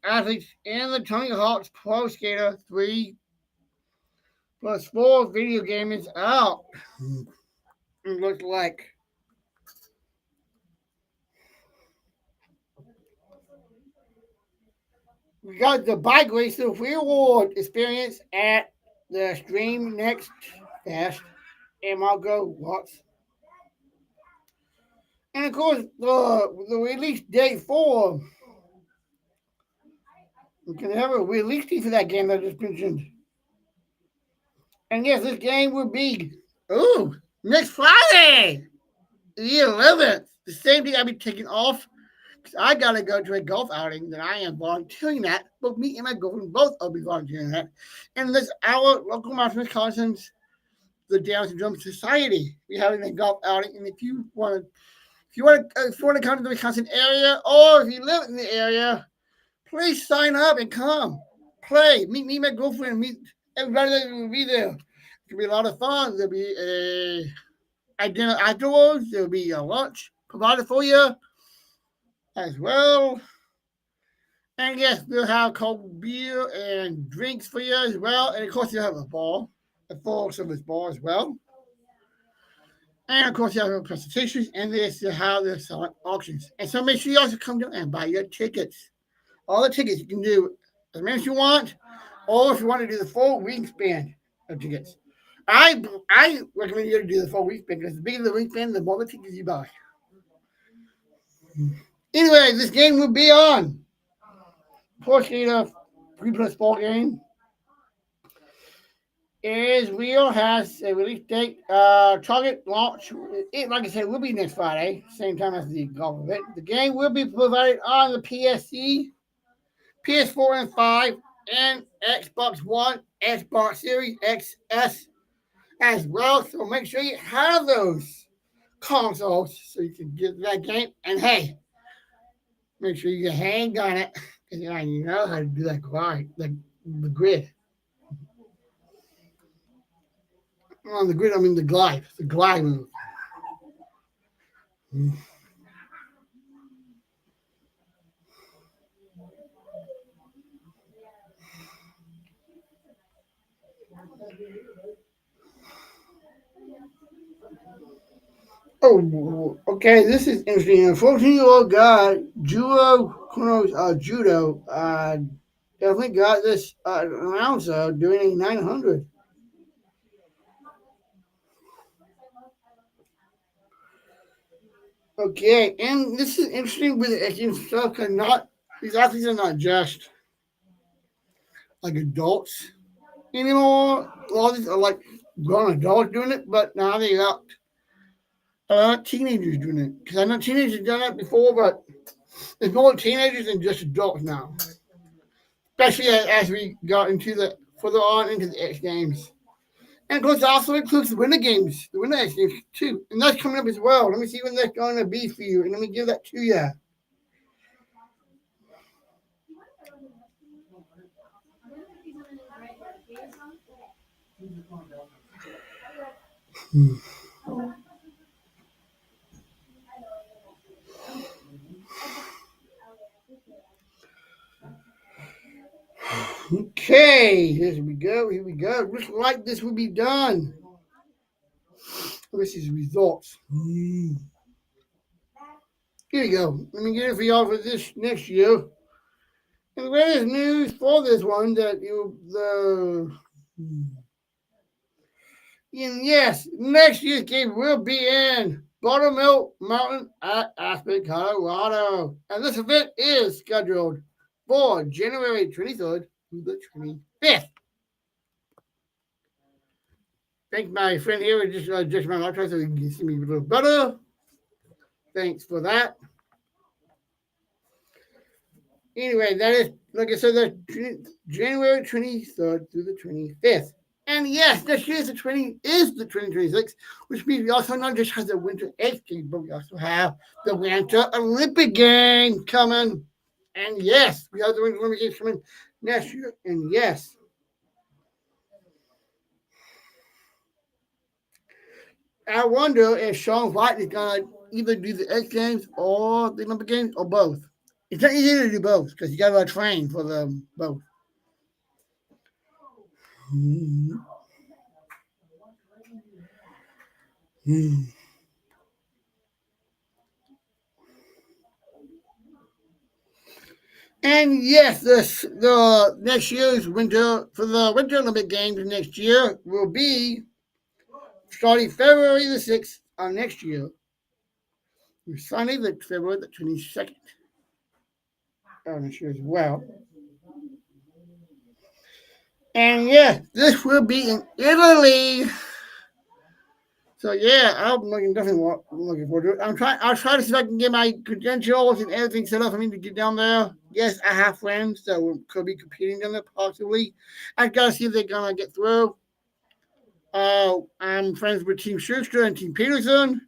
athletes in the Tony Hawk's Pro Skater 3 plus 4 video game is out. It looks like. We got the Bike Racer Free Award experience at the Stream Next Fest in Margot Watts. And of course, the release date for we can have a release date for that game that I just mentioned. And yes, this game will be next Friday, the 11th, the same day I'll be taking off because I got to go to a golf outing that I am volunteering at. Both me and my girlfriend both will be volunteering at. And this our local mountain Wisconsin's the Down Syndrome Society. We're having a golf outing, and if you want to come to the Wisconsin area, or if you live in the area, please sign up and come play. Meet me, my girlfriend, meet everybody that will be there. It'll be a lot of fun. There'll be a dinner afterwards. There'll be a lunch provided for you as well. And yes, we'll have cold beer and drinks for you as well. And of course, you'll have a full service bar as well. And of course, you have presentations, and this is how they're selling auctions. And so make sure you also come down and buy your tickets. All the tickets you can do as many as you want, or if you want to do the full wingspan of tickets. I recommend you to do the full wingspan because the bigger the wingspan, the more the tickets you buy. Anyway, this game will be on Portugal 3+ ball game. Is Rio has a release date. Target launch, like I said, will be next Friday, same time as the golf event. The game will be provided on the PSC, PS4 and 5, and Xbox One, Xbox Series XS as well. So make sure you have those consoles so you can get that game. And hey, make sure you hang on it because you know how to do that glide, the grid. On the grid, I mean the glide move. Oh, okay. This is interesting. A 14-year-old guy, judo, definitely got this announcer doing a 900. Okay, and this is interesting with the Asian stuff because not these athletes are not just like adults anymore. A lot of these are like grown adults doing it, but now they got a lot of teenagers doing it. Because I know teenagers done that before, but there's more teenagers than just adults now. Especially as we got into the further on into the X Games. And of course, it also includes the Winter Games, the Winter X Games too. And that's coming up as well. Let me see when that's going to be for you, and let me give that to you. Okay, here we go. Here we go. Looks like this will be done. This is results. Here we go. Let me get it for y'all for this next year. And there is news for this one that yes, next year's game will be in Buttermilk Mountain at Aspen, Colorado. And this event is scheduled for January 23rd through the 25th. Thank my friend here. Just my laptop so you can see me a little better. Thanks for that. Anyway, that is, like I said, that's January 23rd through the 25th. And yes, next year is the 2026, which means we also not just have the Winter X Games, but we also have the Winter Olympic Games coming. And yes, we have the Winter Olympic Games coming next year. And yes, I wonder if Sean White is going to either do the X Games or the Olympic Games or both. It's not easy to do both because you got to train for them both. Mm-hmm. And yes, the next year's Winter Olympic Games next year will be starting February the 6th of next year. Sunday, the February the 22nd of next year as well. And yes, this will be in Italy. So yeah, definitely looking forward to it. I'll try to see if I can get my credentials and everything set up for me to get down there. Yes, I have friends that could be competing down there possibly. I gotta see if they're gonna get through. I'm friends with Team Schuster and Team Peterson.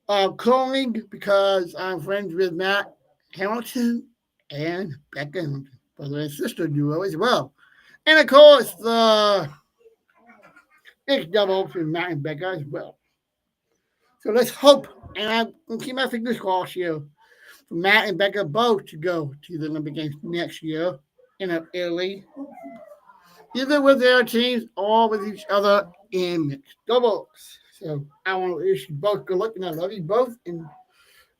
Curling because I'm friends with Matt Hamilton and Becca Hamilton, brother and sister duo as well. And of course, the mixed double between Matt and Becca as well. So let's hope, and I'll keep my fingers crossed here, for Matt and Becca both to go to the Olympic Games next year in Italy, either with their teams or with each other in mixed doubles. So I want to wish you both good luck, and I love you both. And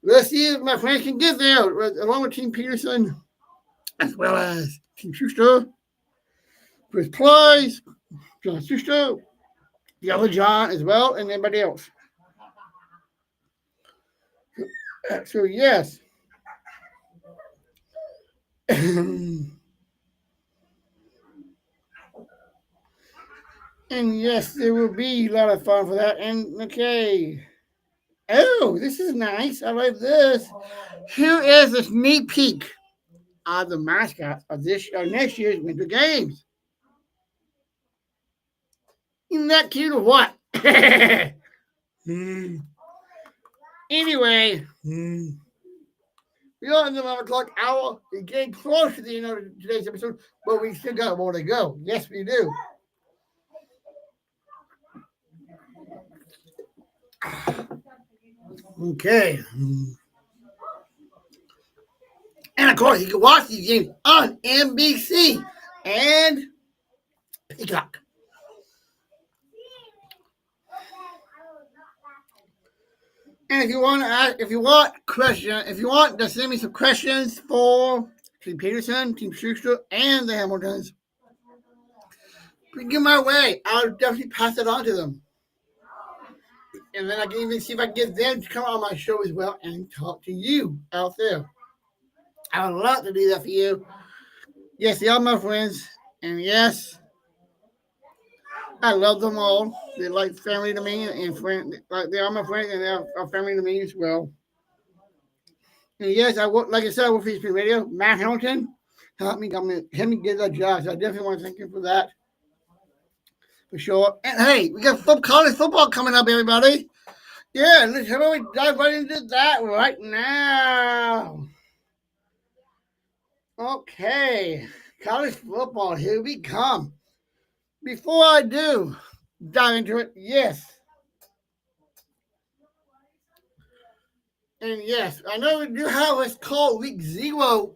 let's see if my friends can get there, along with Team Peterson, as well as Team Schuster, Chris Price, John Schuster, the other John as well, and anybody else. So yes. And yes, there will be a lot of fun for that. And okay. Oh, this is nice. I like this. Here is a sneak peek of the mascot of this next year's Winter Games. Isn't that cute or what? Anyway, we are in the 11 o'clock hour. We're getting close to the end of today's episode, but we still got more to go. Yes, we do. Okay. And of course, you can watch these games on NBC and Peacock. And if you want to ask, if you want to send me some questions for Team Peterson, Team Schuster, and the Hamiltons, bring them my way. I'll definitely pass it on to them. And then I can even see if I can get them to come on my show as well and talk to you out there. I would love to do that for you. Yes, they are my friends. And yes, I love them all. They're like family to me and friend. Like they are my friends and they're family to me as well. And yes, like I said, I work for Restream Radio. Matt Hamilton helped me get that job. So I definitely want to thank him for that. For sure. And hey, we got college football coming up, everybody. Yeah, let's dive right into that right now. Okay, college football, here we come. Before I do dive into it, yes. And yes, I know we do have what's called week 0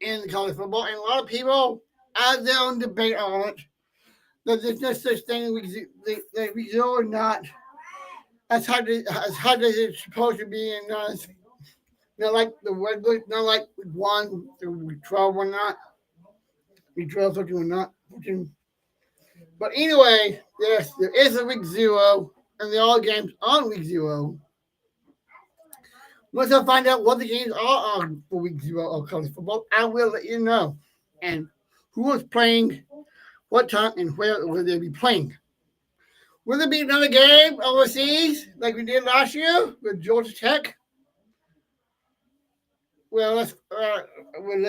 in college football, and a lot of people have their own debate on it. That there's no such thing that week 0 or not as hard as it's supposed to be, and not like the regular, not like week 1 through week 12 or not. Week 12, 13 or not. 14. But anyway, yes, there is a week 0, and they're all games on week 0. Once I find out what the games are on for week 0 of college football, I will let you know. And who is playing, what time, and where will they be playing. Will there be another game overseas like we did last year with Georgia Tech? Well, let's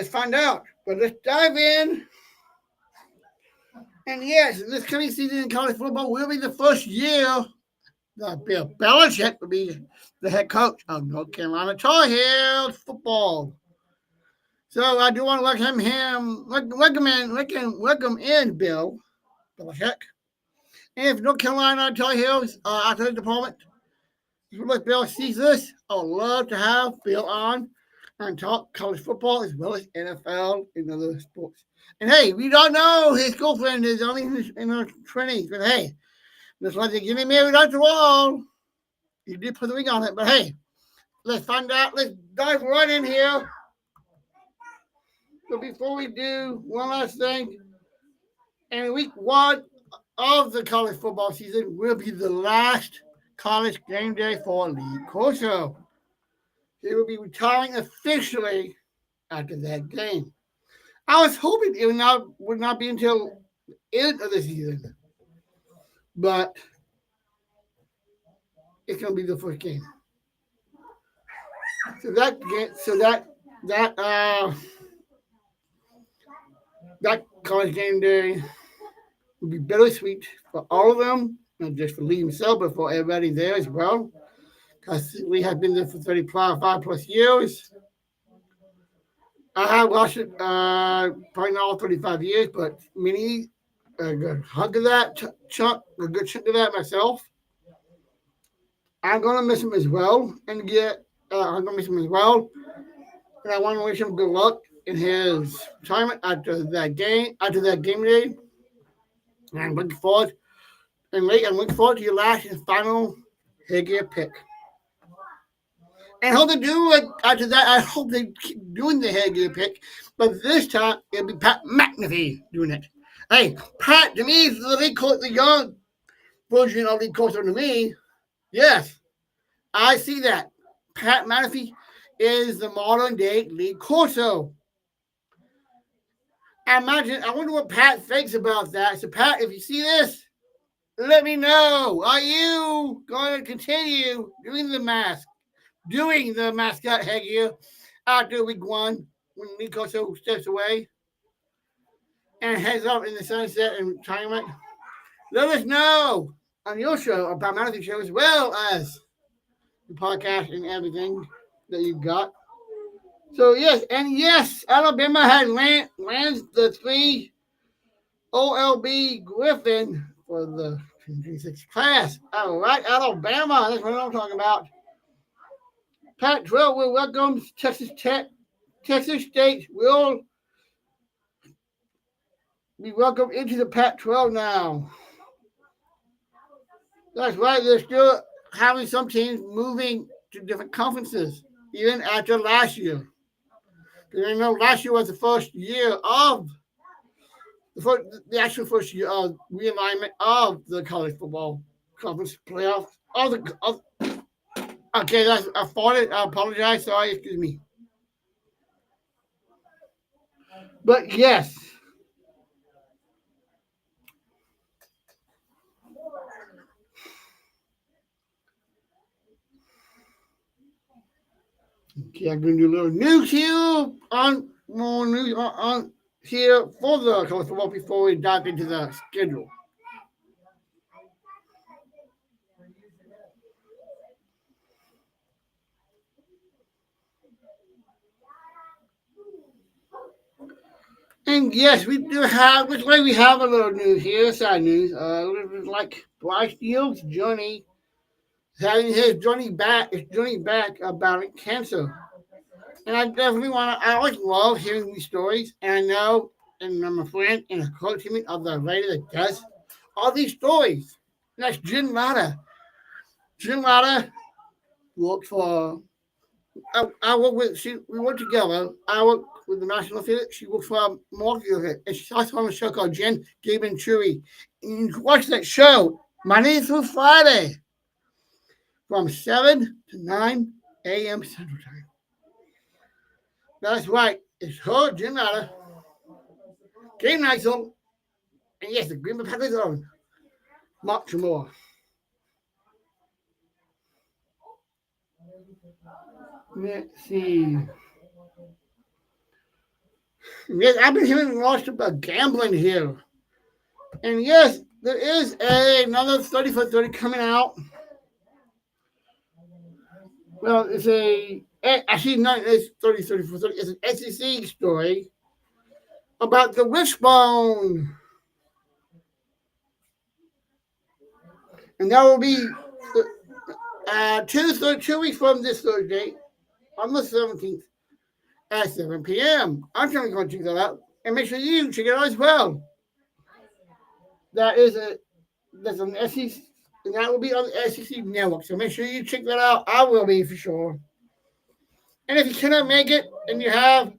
find out. But let's dive in. And yes, this coming season in college football will be the first year that Bill Belichick will be the head coach of North Carolina Tar Heels football. So I do want to welcome in Bill Belichick. And if North Carolina Tar Heels athletic department, if Bill sees this, I would love to have Bill on and talk college football as well as NFL and other sports. And hey, we don't know his girlfriend is only in her 20s, but hey, just like they're getting married after all. He did put the ring on it, but hey, let's find out. Let's dive right in here. But before we do, one last thing. And week 1 of the college football season will be the last college game day for Lee Corso. He will be retiring officially after that game. I was hoping it would not be until the end of the season. But it's going to be the first game. So that college game day will be bittersweet for all of them, not just for Lee himself, but for everybody there as well. Because we have been there for 35 plus years. I have watched it probably not all 35 years, but many a good hunk of that chunk, a good chunk of that myself. I'm gonna miss him as well, and I'm gonna miss him as well, and I want to wish him good luck in his retirement after that game day. And I'm looking forward to your last and final headgear pick. And I hope they do it after that. I hope they keep doing the headgear pick, but this time it'll be Pat McAfee doing it. Hey, Pat to me is the young version of Lee Corso to me. Yes, I see that. Pat McAfee is the modern day Lee Corso. I wonder what Pat thinks about that. So, Pat, if you see this, let me know. Are you going to continue doing the mascot headgear after week one when Lee Corso steps away and heads up in the sunset and retirement? Let us know on your show, or Pat McAfee show, as well as the podcast and everything that you've got. So yes, Alabama had lands the 3 OLB Griffin for the 2026 class. All right, Alabama, that's what I'm talking about. Pac-12 will welcome Texas Tech. Texas State will be welcomed into the Pac-12 now. That's right, they're still having some teams moving to different conferences, even after last year. You know, last year was the first year of the actual first year of realignment of the college football conference playoff. Okay, that's I farted. I apologize. Sorry, excuse me. But yes, okay, I'm going to do a little news here on more news on here for the college football before we dive into the schedule. And yes, we do have, which way we have a little news here, side news. A little bit like Bryce Fields' journey, having his journey back about cancer. And I definitely I always love hearing these stories. And I know, and I'm a friend and a coach of the lady that does all these stories. And that's Jen Latta. Jen Latta worked for, I work with, we work together. I work with the National Theater. She works for Morgan Theater. And she's also on a show called Jen, Gabe, and Chewy. And you can watch that show Monday through Friday from 7 to 9 a.m. Central Time. That's right. It's her, Jen Latta, Game Nigel, and yes, the Green Bay Packers own Mark Tremore. Let's see. Yes, I've been hearing lots about gambling here. And yes, there is another 30 for 30 coming out. Well, actually, not it's 30 for 30. It's an SEC story about the wishbone. And that will be 2 weeks from this Thursday, on the 17th at 7 p.m. I'm trying to go check that out. And make sure you check it out as well. That's an SEC, and that will be on the SEC network. So make sure you check that out. I will be for sure. And if you cannot make it and you are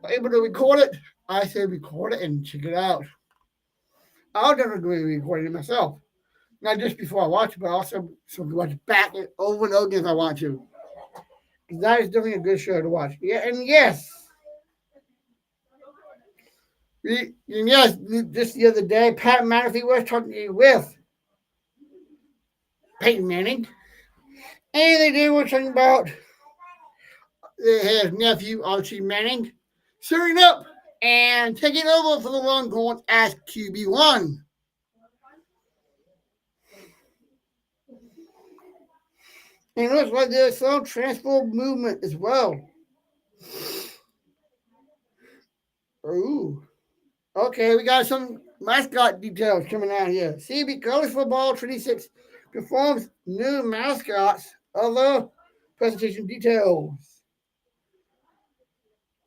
able to record it, I say record it and check it out. I'll definitely be recording it myself. Not just before I watch it, but also so I can watch it back over and over again if I want to. That is definitely a good show to watch. Yeah, and yes. Yes, just the other day, Pat McAfee was talking with Peyton Manning. And they did one talking about his nephew, Archie Manning, suiting up and taking over for the Longhorns as QB1. And it looks like there's some transfer movement as well. Ooh. Okay, we got some mascot details coming out here. CB College Football 26 performs new mascots. Other presentation details.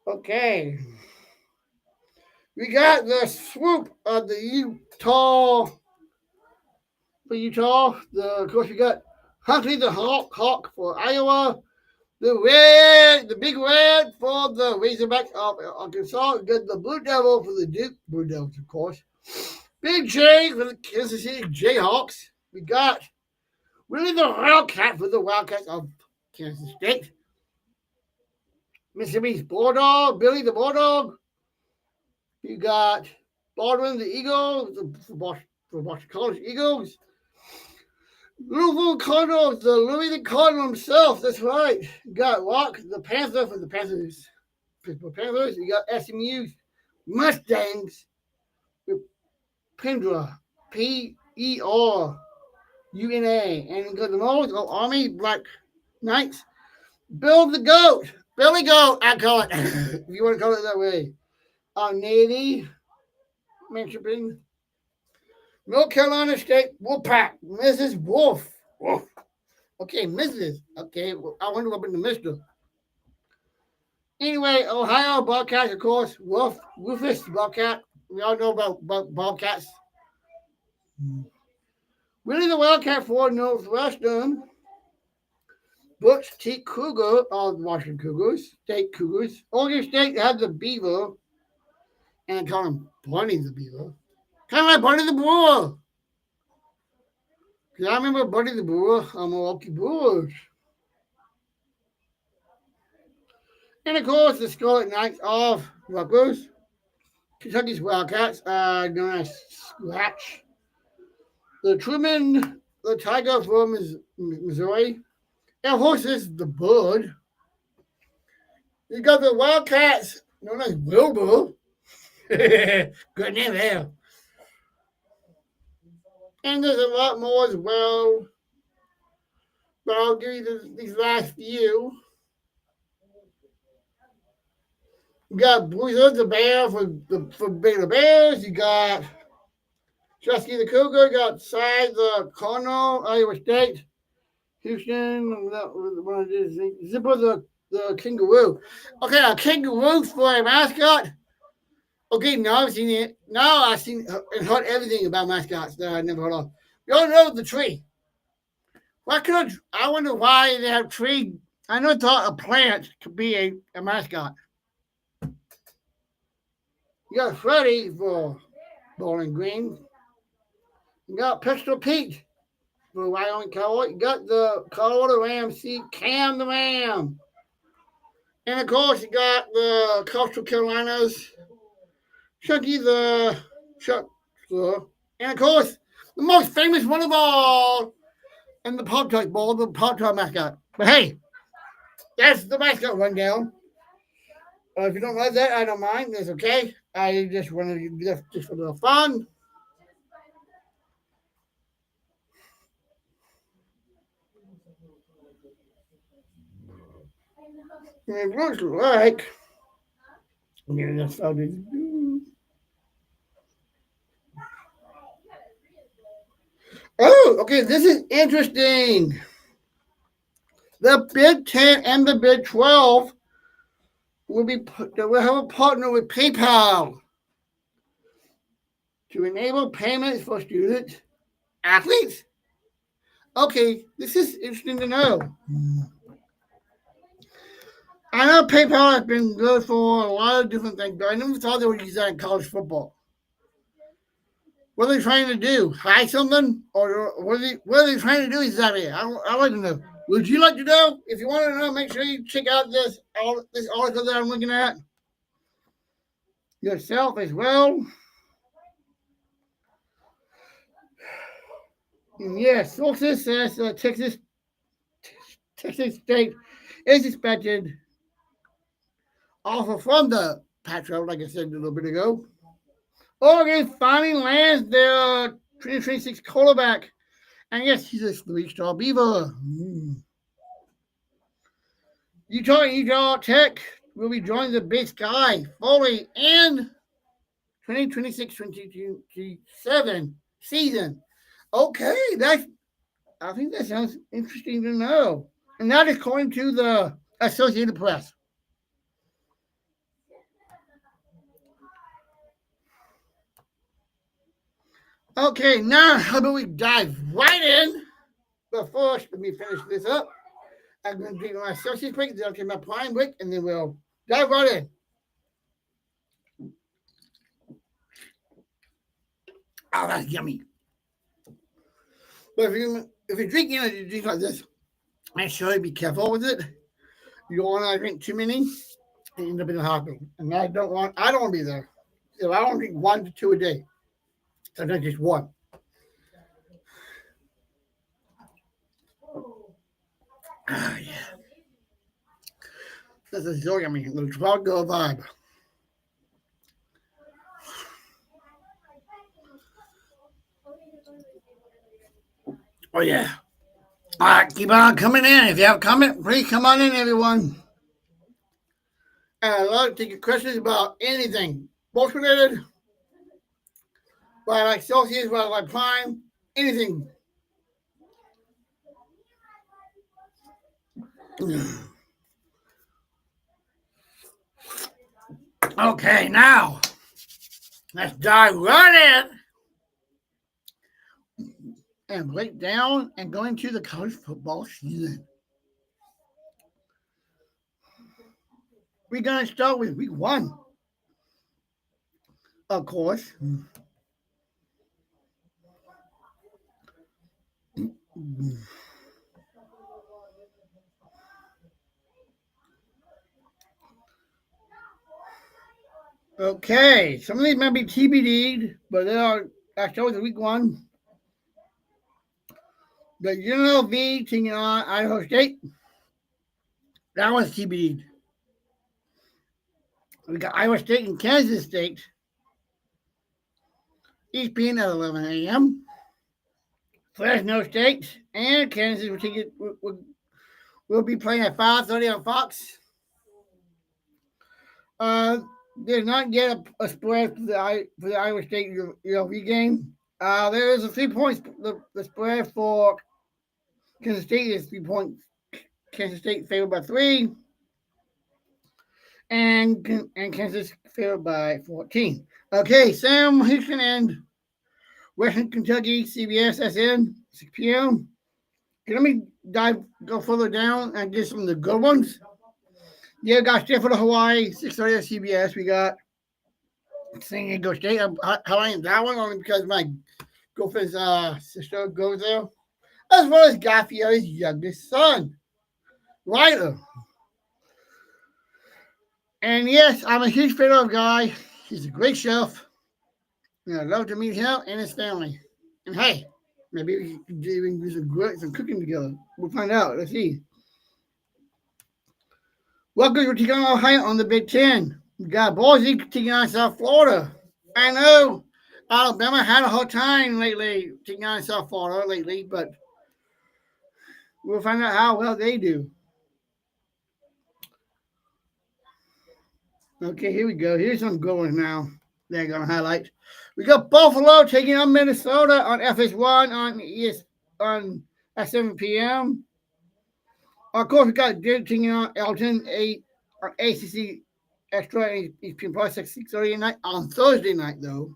Okay. We got the swoop of the Utah. Of course, we got Huntley the Hawk for Iowa. The big red for the Razorbacks of Arkansas. We got the Blue Devil for the Duke Blue Devils, of course. Big J for the Kansas City Jayhawks. We got Willie the Wildcat for the Wildcats of Kansas State. Mississippi's Bulldog, Billy the Bulldog. You got Baldwin the Eagles, for Boston College Eagles. Louisville Cardinals, the Louis the Cardinal himself, that's right. You got Locke the Panther for the Panthers. Pittsburgh Panthers. You got SMU's Mustangs with Pendra, P-E-R-U-N-A. And you got the Moles, Army Black Knights. Bill the Goat, Billy Goat, I call it, if you want to call it that way. Navy, Manchester, North Carolina State Wolfpack, Mrs. Wolf. Okay, Mrs. Okay, well, I wonder what happened to Mr. Anyway, Ohio Bobcats, of course. Rufus Bobcat. We all know about Bobcats. Willie the Wildcat for Northwestern. Butch T. Cougar of Washington Cougars. State Cougars. Oregon State had the Beaver. And call him Bunny the Beaver. Kind of like Bunny the Brewer. Because I remember Bunny the Brewer on Milwaukee Brewers. And of course, the Scarlet Knights of Rutgers. Kentucky's Wildcats, known as Scratch. The Truman, the Tiger from Missouri. Air Horses, the Bird. You got the Wildcats, known as Wilbur. Good name there. And there's a lot more as well. But I'll give you these last few. You got Bruiser the Bear for Beta Bears. You got Chusky the Cougar. You got Cy the Cardinal, Iowa State. Houston. Zipper the Kangaroo. Okay, a kangaroo for a mascot. Okay, now I've seen it. Now I've seen and heard everything about mascots that I never heard of. You all know the tree. I wonder why they have tree. I never thought a plant could be a mascot. You got Freddie for Bowling Green. You got Pistol Pete for Wyoming Cowboy. You got the Colorado Rams, Cam the Ram. And of course, you got the Coastal Carolinas, Chucky the Chuckster. And of course, the most famous one of all, and the Pop-Tart Bowl, the Pop-Tart mascot. But hey, that's the mascot rundown. If you don't like that, I don't mind. That's okay. I just wanted to do that just for a little fun. It looks like. Oh, okay. This is interesting. The Big 10 and the Big 12 will have a partner with PayPal to enable payments for students, athletes. Okay, this is interesting to know. I know PayPal has been good for a lot of different things, but I never thought they would use that in college football. What are they trying to do? Hide something? Or what are they trying to do exactly? I'd like to know. Would you like to know? If you want to know, make sure you check out this article that I'm looking at yourself as well. Yes, sources says Texas State is expected also from the Pac-12, like I said a little bit ago. Oregon finally lands their 2026 quarterback, and yes, he's a three-star Beaver. Utah Tech will be joining the Big Sky fully in 2026-2027 season. Okay, I think that sounds interesting to know. And that is according to the Associated Press. Okay, now how about we dive right in? But first, let me finish this up. I'm going to do my associate break, then I'll take my prime break, and then we'll dive right in. Oh, that's yummy. But if you're drinking energy drinks like this, make sure you be careful with it. You don't want to drink too many and end up in the hospital. And I don't want to be there. So I don't drink 1 to 2 a day. Sometimes just one. Ah, yeah. This is so yummy. A little tropical vibe. Oh, yeah. All right, keep on coming in. If you have a comment, please come on in, everyone. And I'd love to take your questions about anything. Sports related, what I like Celsius, what I like Prime, anything. Okay, now let's dive right in and break down and go into the college football season. We're going to start with week 1, of course. Okay, some of these might be TBD'd, but they are. I start with week 1. The UNLV taking on Idaho State. That one's TBD'd. We got Iowa State and Kansas State, each being at 11 a.m. Fresno State and Kansas will be playing at 5:30 on Fox. There's not yet a spread for the Iowa State ULV game. There is a 3 points. The spread for Kansas State is 3 points. Kansas State favored by 3, and Kansas favored by 14. Okay, Sam Houston and Western Kentucky, CBS, SN, 6 p.m. Let me go further down and get some of the good ones. Yeah, we got Stanford, Hawaii, 6:30 at CBS. We got San Diego State. I'm highlighting that one only because my girlfriend's sister goes there, as well as Guy Fieri's youngest son, Ryder. And yes, I'm a huge fan of Guy. He's a great chef. And I'd love to meet him and his family. And hey, maybe we can even do some cooking together. We'll find out. Let's see. Welcome to taking on Ohio on the Big Ten. We got Boise taking on South Florida. I know Alabama had a hard time lately taking on South Florida lately, but we'll find out how well they do. Okay, here we go. Here's some good ones now. They're going to highlight. We got Buffalo taking on Minnesota on FS1 on at 7 p.m. Of course, we got Duke taking on Elton on ACC Extra ESPN Plus 6:30 at night on Thursday night, though.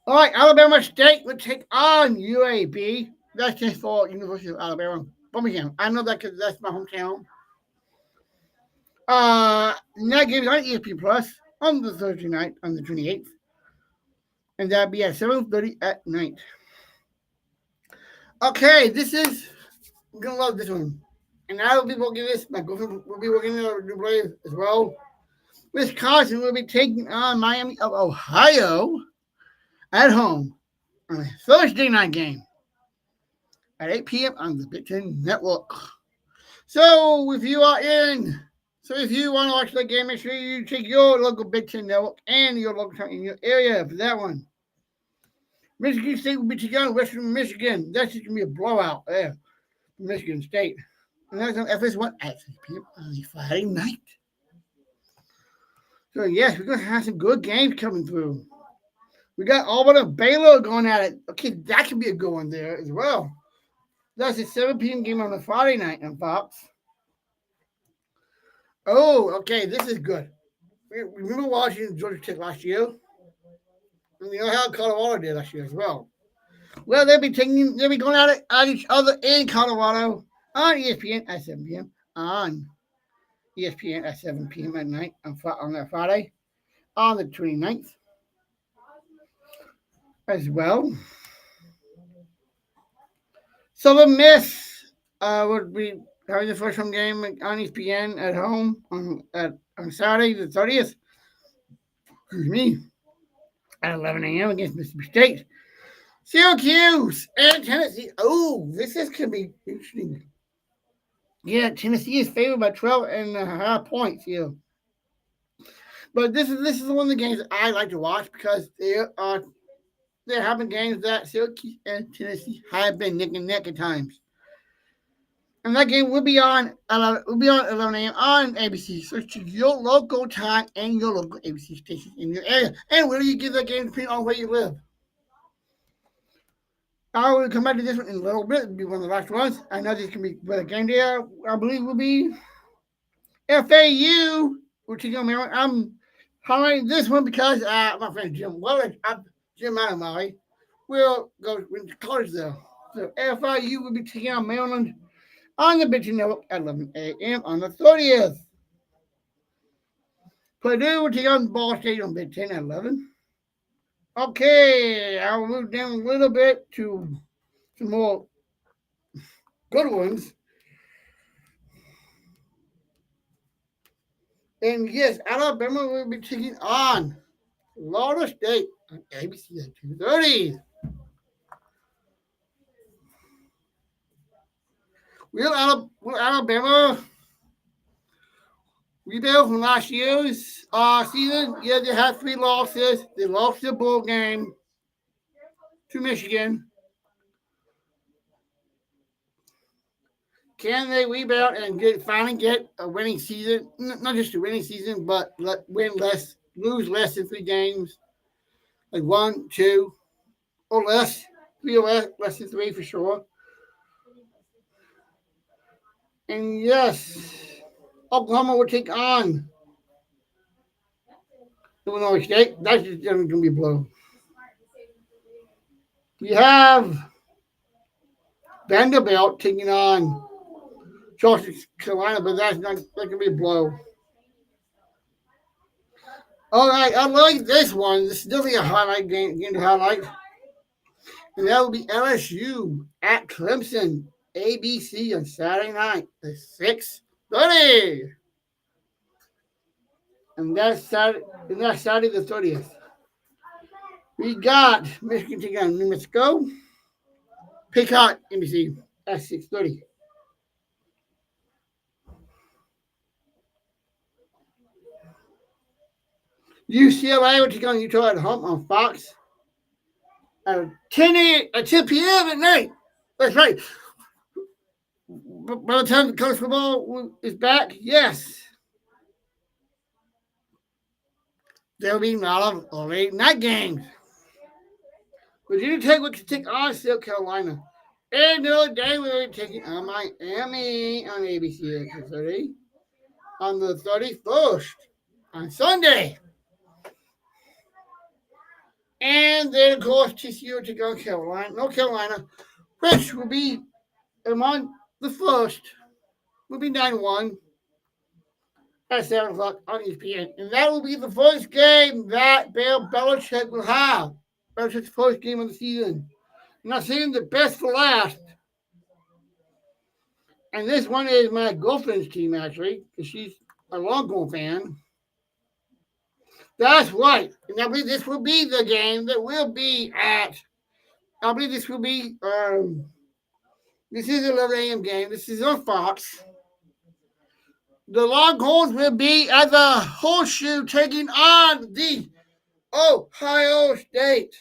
All right, Alabama State will take on UAB. That's just for University of Alabama, Birmingham. I know that because that's my hometown. That game is on ESPN Plus on the Thursday night on the 28th. And that'll be at 7:30 at night. Okay, I'm going to love this one. And I will be working this. My girlfriend will be working it as well. Wisconsin will be taking on Miami of Ohio at home. on a Thursday night game at 8 p.m. on the Big Ten Network. So if you are in, if you want to watch that game, make sure you check your local Big Ten Network and your local town in your area for that one. Michigan State will be taking on Western Michigan. That's just going to be a blowout there for Michigan State. And that's on FS1 at 3 p.m. on a Friday night. So, yes, we're going to have some good games coming through. We got Auburn and Baylor going at it. Okay, that could be a good one there as well. That's a 7 p.m. game on a Friday night on Fox. Oh, okay, this is good. Remember watching Georgia Tech last year? And you know how Colorado did last year as well. Well, they'll be going at each other in Colorado on ESPN at 7 p.m. on ESPN at 7 p.m. at night on that Friday on the 29th as well. Southern Miss would be having the first home game on ESPN at home on Saturday the 30th. Excuse me. At 11 a.m. against Mississippi State. Syracuse and Tennessee. Oh, this is going to be interesting. Yeah, Tennessee is favored by 12.5 points here. But this is one of the games that I like to watch because there have been games that Syracuse and Tennessee have been neck and neck at times. And that game will be on 11 a.m. on ABC. So choose your local time and your local ABC stations in your area. And where do you give that game depending on where you live? I will come back to this one in a little bit. It'll be one of the last ones. I know this can be where the game day, I believe, will be FAU, which is going to be. I'm highlighting this one because my friend Jim Matamari will go to college there. So FIU will be taking on Maryland on the Big Ten Network at 11 a.m. on the 30th. Purdue will take on Ball State on Big Ten at 11. Okay, I'll move down a little bit to some more good ones. And yes, Alabama will be taking on Florida State on ABC at 2:30. Will Alabama rebound from last year's season? Yeah, they had 3 losses. They lost the bowl game to Michigan. Can they rebound and finally get a winning season? Not just a winning season, but lose less than 3 games, like 1, 2, or less. 3 or less than 3 for sure. And yes, Oklahoma will take on Illinois State. That's just going to be a blow. We have Vanderbilt taking on Charleston, Carolina, but that's going to be a blow. All right, I like this one. This is definitely a highlight game to highlight. And that will be LSU at Clemson, ABC on Saturday night at 6:30. And that's Saturday the 30th. We got Michigan taking on New Mexico. Peacock, NBC at 6:30. UCLA will take on Utah at home on Fox at 10 p.m. at night. That's right. By the time the college football is back, yes, there'll be a lot of late night games. Virginia Tech will take on South Carolina. And Notre Dame will be taking on Miami on ABC at 2:30 on the 31st on Sunday. And then, of course, TCU will take on North Carolina, which will be on the 1st, will be 9-1 at 7 o'clock on ESPN. And that will be the first game that Bill Belichick will have. Belichick's first game of the season. I'm not saying the best for last. And this one is my girlfriend's team, actually, because she's a Longhorn fan. That's right. And I believe this will be the game that will be at I believe this will be, this is 11 a.m. game. This is on Fox. The Longhorns will be at the Horseshoe taking on the Ohio State.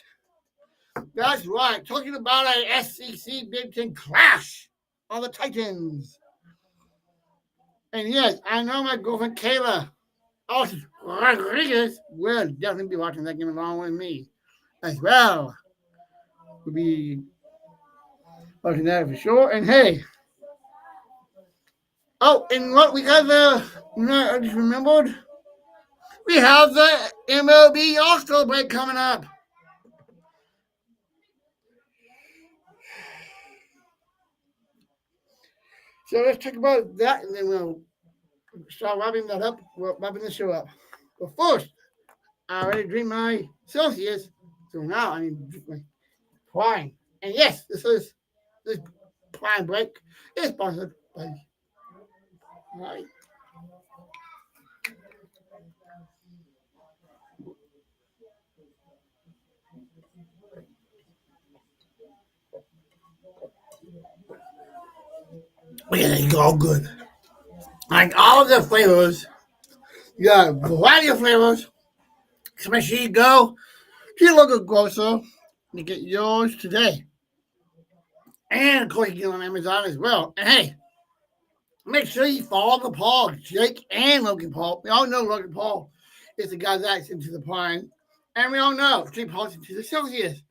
That's right. Talking about a SEC Big Ten clash on the Titans. And yes, I know my girlfriend Kayla Rodriguez will definitely be watching that game along with me as well. We'll be watching that for sure. And hey, and what we got I just remembered, we have the MLB All-Star break coming up. So let's talk about that, and then we'll start wrapping that up. We're wrapping the show up. But first, I already drink my Celsius, so now I need to drink my wine. And yes, this wine break is sponsored by wine. Yeah, it's all good. Like all of the flavors, you got a variety of flavors. So make sure you go to your local grocer and get yours today. And of course, you get it on Amazon as well. And hey, make sure you follow the Paul, Jake and Logan Paul. We all know Logan Paul is the guy that's into the pine. And we all know Jake Paul's into the Celsius.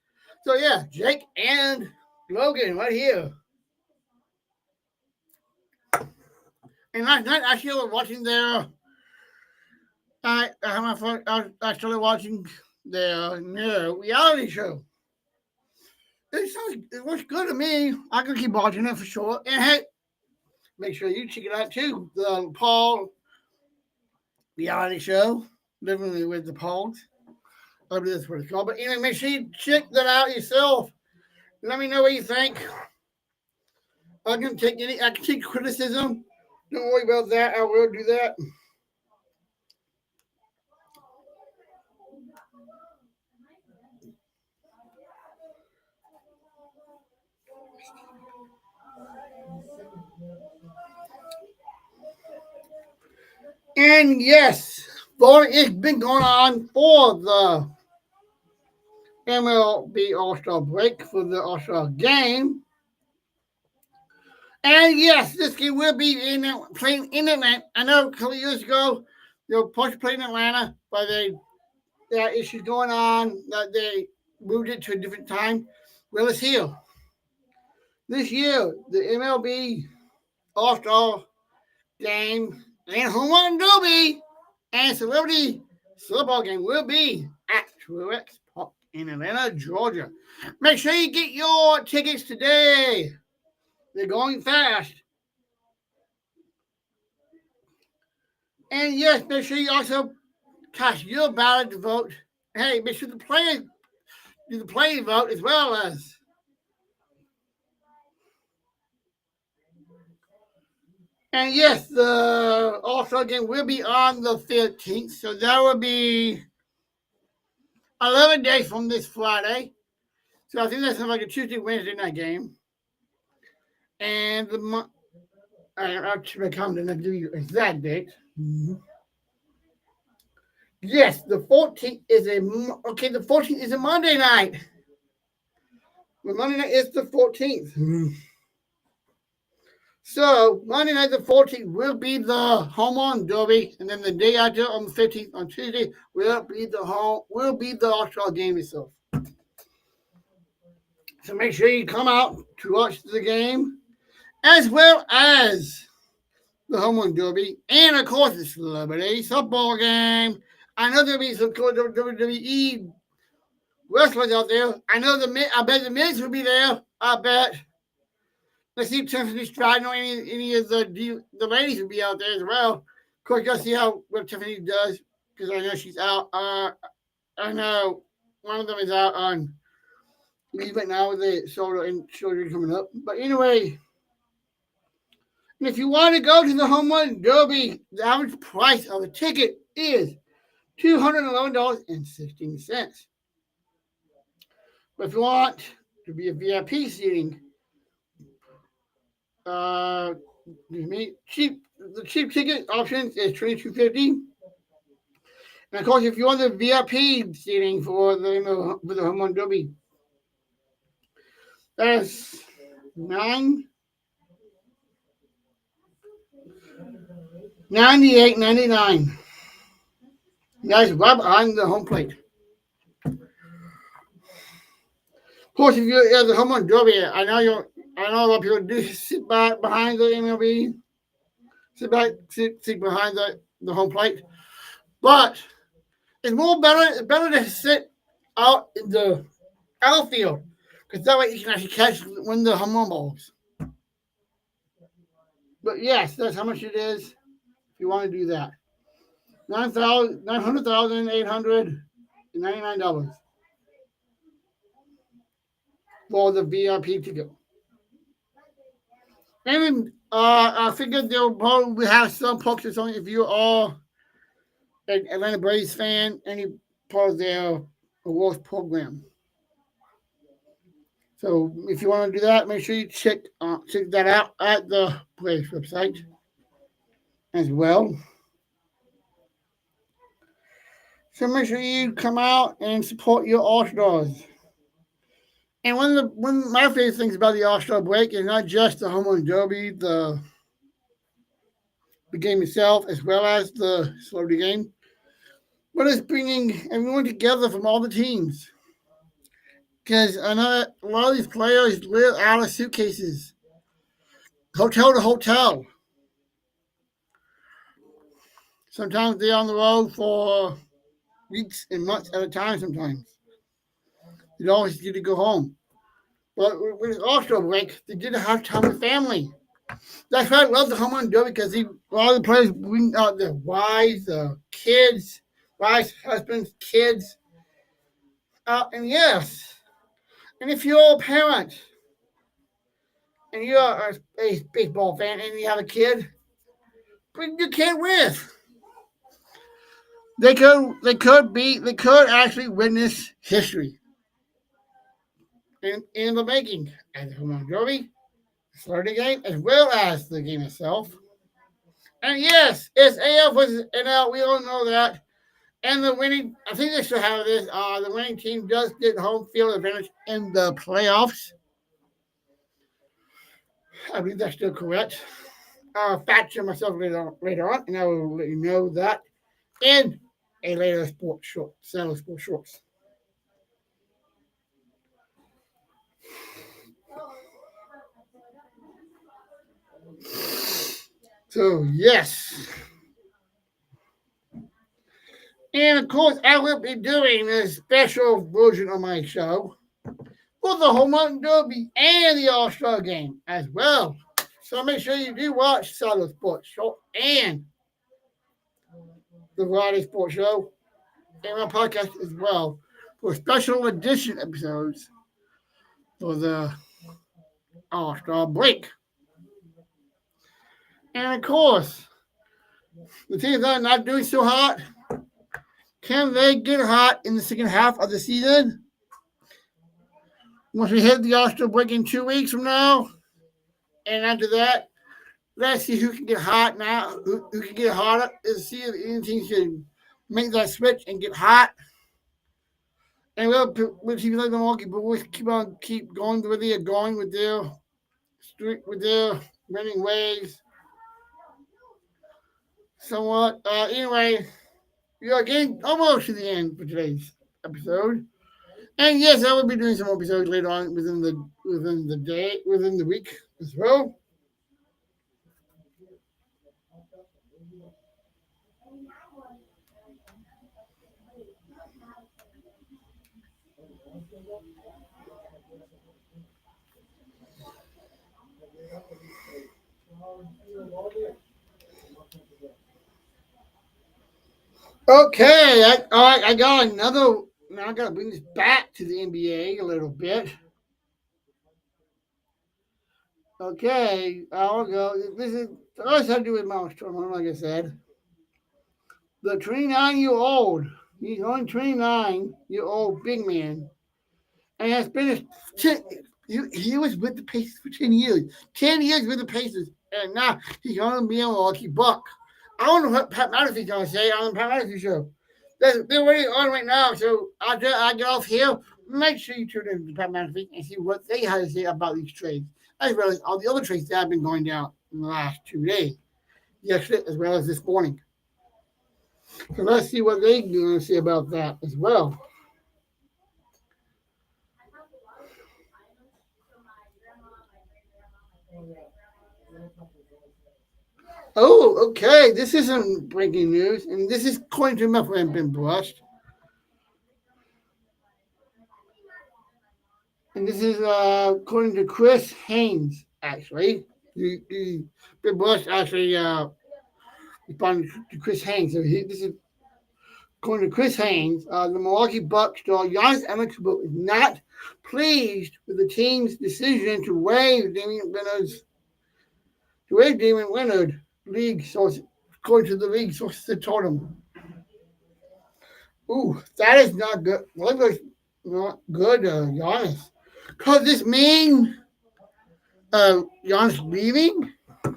So yeah, Jake and Logan right here. And last night I started watching their I started watching their new reality show. It was good to me. I could keep watching it for sure. And hey, make sure you check it out too. The Paul reality show, Living with the Pauls. I believe that's what it's called. But anyway, make sure you check that out yourself. Let me know what you think. I can take criticism. Don't worry about that. I will do that. And yes, voting has been going on for the MLB All-Star break for the All-Star game. And yes, this game will be playing in Atlanta. I know a couple years ago they were supposed to play in Atlanta, but they had issues going on that they moved it to a different time. Well, it's here. This year, the MLB All-Star game and home run derby and celebrity football game will be at Truex Park in Atlanta, Georgia. Make sure you get your tickets today. They're going fast. And yes, make sure you also cast your ballot to vote. Hey, make sure the players do the playing vote as well as. And yes, the All-Star game will be on the 15th, so that will be 11 days from this Friday. So I think that's like a Tuesday, Wednesday night game. And I'll check my calendar and I'll give you exact date. Mm-hmm. Yes, the 14th is the 14th is a Monday night. The Monday night is the 14th. Mm-hmm. So Monday night the 14th will be the home run derby, and then the day after on the 15th on Tuesday will be the All-Star game itself. So make sure you come out to watch the game, as well as the home run derby, and of course the celebrity football game. I know there'll be some cool WWE wrestlers out there. I bet the Miz will be there. I bet. Let's see if Tiffany Stratton or any of the ladies will be out there as well. Of course, you'll see what Tiffany does because I know she's out. I know one of them is out on leave right now with the shoulder coming up. But anyway, and if you want to go to the home run derby, the average price of a ticket is $211.16. But if you want to be a VIP seating. Uh, cheap. The cheap ticket option is $22.50, and of course, if you want the VIP seating for the home run derby, that's $98.99. That's right behind the home plate. Of course, if you're at the home run derby, I know a lot of people do sit back behind the MLB, sit behind the home plate, but it's better to sit out in the outfield because that way you can actually catch when the home run balls. But yes, that's how much it is if you want to do that. $900,899 for the VIP ticket. And I figured they'll probably have some purchase on if you are an Atlanta Braves fan, any part of their awards program. So if you want to do that, make sure you check that out at the Braves website as well. So make sure you come out and support your All Stars. And one of my favorite things about the All Star break is not just the home run derby, the game itself, as well as the celebrity game, but it's bringing everyone together from all the teams. Because I know a lot of these players live out of suitcases, hotel to hotel. Sometimes they're on the road for weeks and months at a time. Sometimes you don't always get to go home. But with All-Star break, they did have time with family. That's why I love the home run derby because a lot of the players bring out their wives, kids, wives, husbands, kids. And yes, and if you're a parent and you're a baseball fan and you have a kid, bring your kid with. They could actually witness history in the making at the home run derby, the game, as well as the game itself. And yes, it's AF versus NL. We all know that. And the winning, I think they should have this. The winning team does get home field advantage in the playoffs. I believe that's still correct. Fact check myself later on, and I will let you know that in a later sports shorts. So yes. And of course, I will be doing a special version of my show for the home run derby and the All Star game as well. So make sure you do watch Silo Sports Show and the Variety Sports Show and my podcast as well for special edition episodes for the All Star break. And of course, the teams that are not doing so hot, can they get hot in the second half of the season? Once we hit the All-Star break in 2 weeks from now, and after that, let's see who can get hot now, who can get hotter, and see if any team can make that switch and get hot. And we'll see like the Milwaukee Brewers keep going the way they are going with their winning ways. Somewhat. Anyway, we are getting almost to the end for today's episode. And yes, I will be doing some episodes later on within the week as well. Okay, I got another. Now I got to bring this back to the NBA a little bit. Okay, I'll go. This is first I do with Malmstrom, like I said. The 29-year-old, he's only 29-year-old big man, and has been he was with the Pacers for 10 years. 10 years with the Pacers, and now he's going to be a Milwaukee Buck. I don't know what Pat McAfee's going to say on the Pat McAfee show. They're waiting on right now, so after I get off here, make sure you tune in to Pat McAfee and see what they have to say about these trades, as well as all the other trades that have been going down in the last 2 days. Yesterday, as well as this morning. So let's see what they're going to say about that as well. Oh, okay. This isn't breaking news, and this is according to my friend Ben Brust. And this is according to Chris Haynes, actually. Ben Brust actually responded to Chris Haynes. So this is according to Chris Haynes. The Milwaukee Bucks star Giannis Antetokounmpo is not pleased with the team's decision to waive Damian Leonard. League source, according to the league sources that told him. Ooh, that is not good. Leonard's not good, Giannis. Could this mean Giannis leaving? If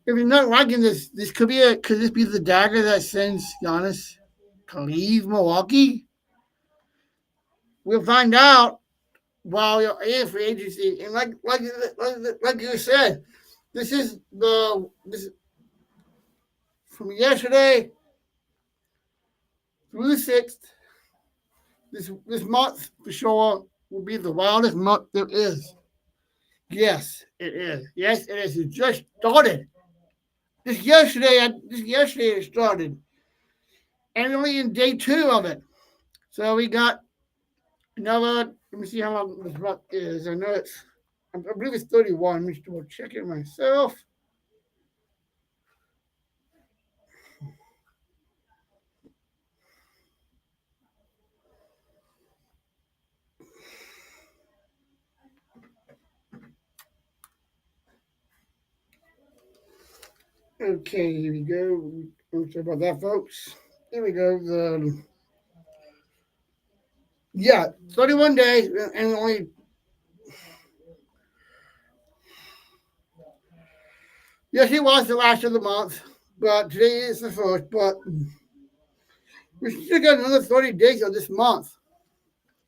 you're not liking this, could this be the dagger that sends Giannis to leave Milwaukee? We'll find out while you're in free agency. And like you said, this is from yesterday through the 6th. This month for sure will be the wildest month there is. Yes, it is. Yes, it is. It just started. Just yesterday it started. And we're only in day 2 of it. So we got another, let me see how long this month is. I know I believe it's 31. Let me still check it myself. Okay, here we go. I'm sorry about that, folks. Here we go. 31 days and only. Yes, it was the last of the month, but today is the first. But we still got another 30 days of this month,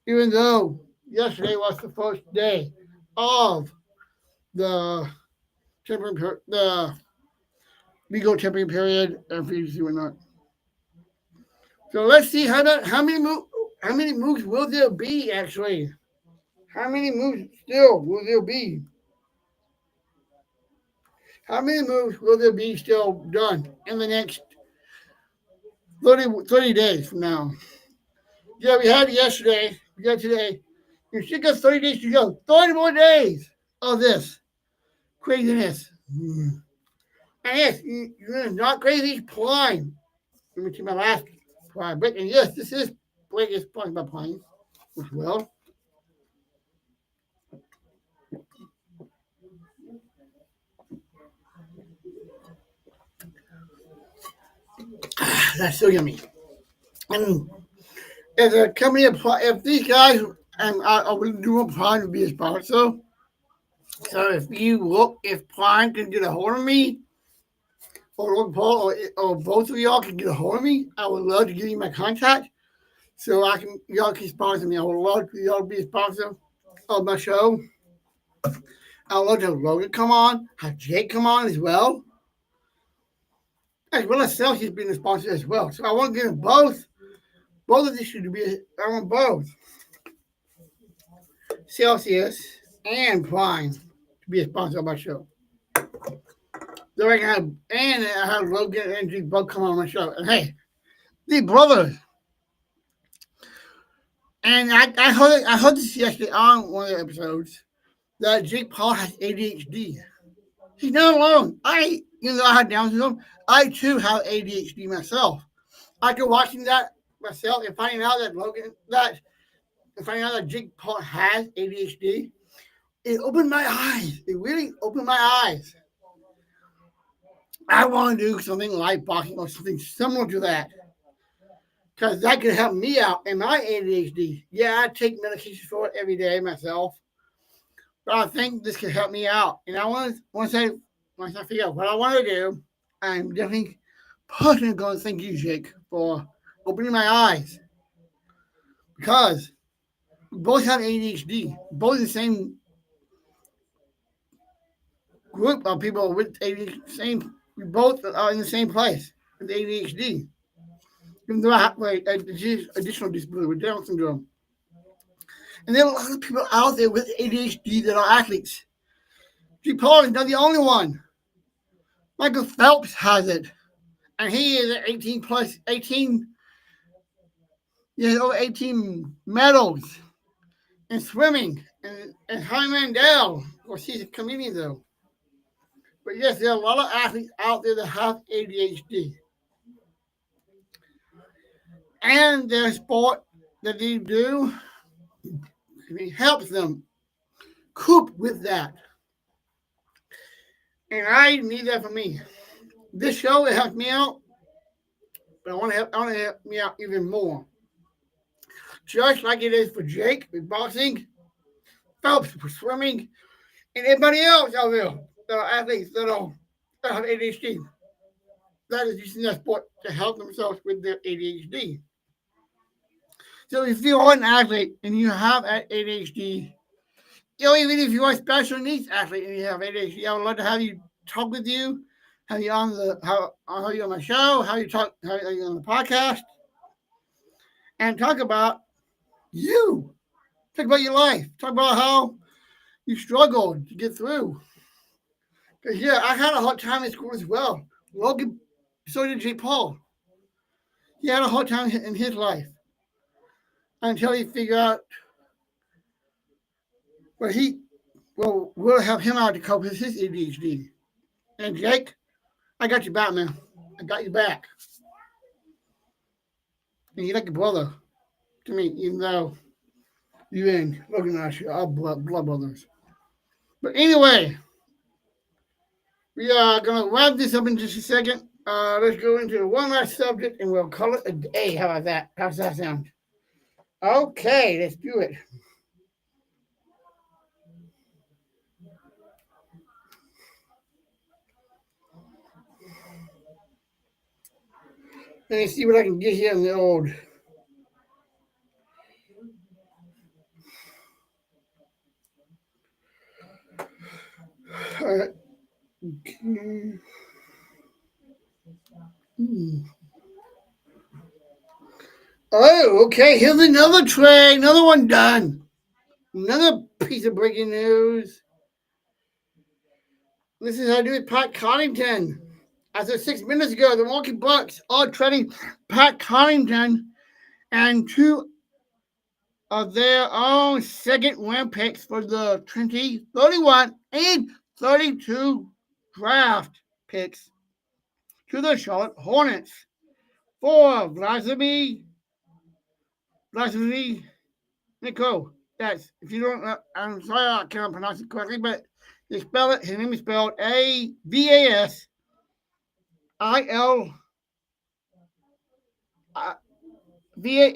even though yesterday was the first day of the the legal tempering period and previously or not. So let's see how many moves will there be actually? How many moves still will there be? How many moves will there be still done in the next 30 days from now? Yeah, we had it yesterday. We got today. You still got 30 days to go. 30 more days of this craziness. And yes, you're not crazy. Pine. Let me see my last pine break. And yes, this is Blake is talking about pine as well. That's so yummy. And as a company, if these guys, and I would do want Prime to be a sponsor. So if Prime can get a hold of me, or Paul, or both of y'all can get a hold of me, I would love to give you my contact so y'all can sponsor me. I would love for y'all to be a sponsor of my show. I would love to have Logan come on, have Jake come on as well as Celsius being a sponsor as well. So I want to get both of these should be. I want both Celsius and Prime to be a sponsor of my show. So I have Logan and Jake both come on my show. And hey, these brothers. And I heard this yesterday on one of the episodes that Jake Paul has ADHD. He's not alone. I had Down syndrome. I too have ADHD myself. After watching that myself and finding out that Jake Paul has ADHD, it opened my eyes. It really opened my eyes. I want to do something like boxing or something similar to that. because that could help me out in my ADHD. Yeah, I take medication for it every day myself, but I think this could help me out. And I once I figure out what I want to do, I'm definitely personally going to thank you, Jake, for opening my eyes because we both have ADHD, both the same group of people with ADHD. We both are in the same place with ADHD. Even though I have like additional disability with Down syndrome. And there are a lot of people out there with ADHD that are athletes. G. Paul is not the only one. Michael Phelps has it. And he is at 18 years old, 18 medals in swimming. And Howie Mandel, of course, he's a comedian though. But yes, there are a lot of athletes out there that have ADHD. And their sport that they do, it helps them cope with that. And I need that for me. This show, it helps me out, but I want to help me out even more. Just like it is for Jake with boxing, Phelps for swimming, and everybody else out there that are athletes that have ADHD. That is using that sport to help themselves with their ADHD. So if you are an athlete and you have ADHD, even if you're a special needs athlete and you have ADHD, I would love to have you talk with you, have you on you on my show, how you on the podcast, and talk about you. Talk about your life. Talk about how you struggled to get through. Because yeah, I had a hard time in school as well. Logan, so did J. Paul. He had a hard time in his life until he figured out we'll help him out to cope with his ADHD. And Jake, I got your back, man. I got your back. And you're like a brother to me, even though you and Logan and I are blood brothers. But anyway, we are going to wrap this up in just a second. Let's go into one last subject and we'll call it a day. How about that? How's that sound? Okay, let's do it. Let me see what I can get here in the old. All right. Okay. Oh, okay. Here's another tray. Another one done. Another piece of breaking news. This is how I do with Pat Connaughton. As of 6 minutes ago, the Milwaukee Bucks are trading Pat Connaughton and two of their own second round picks for the 2031 and 32 draft picks to the Charlotte Hornets for Vladimir Nico. That's, if you don't know, I'm sorry I can't pronounce it correctly, but they spell it, his name is spelled Vasil Vasil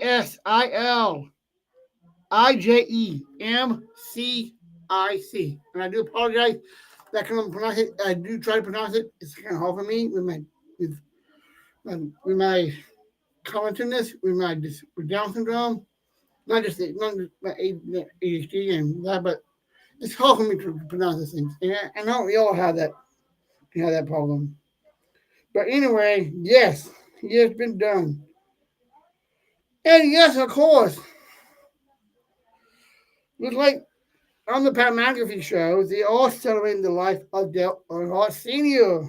And I do apologize that I can't pronounce it. I do try to pronounce it. It's kind of hard for me with my commentingness, with Down syndrome. Not just my ADHD and that, but it's hard for me to pronounce these things. And I know we all have that problem. But anyway, yes, it has been done. And yes, of course, looks like on the Pat McAfee show, they are celebrating the life of Dale Earnhardt Sr.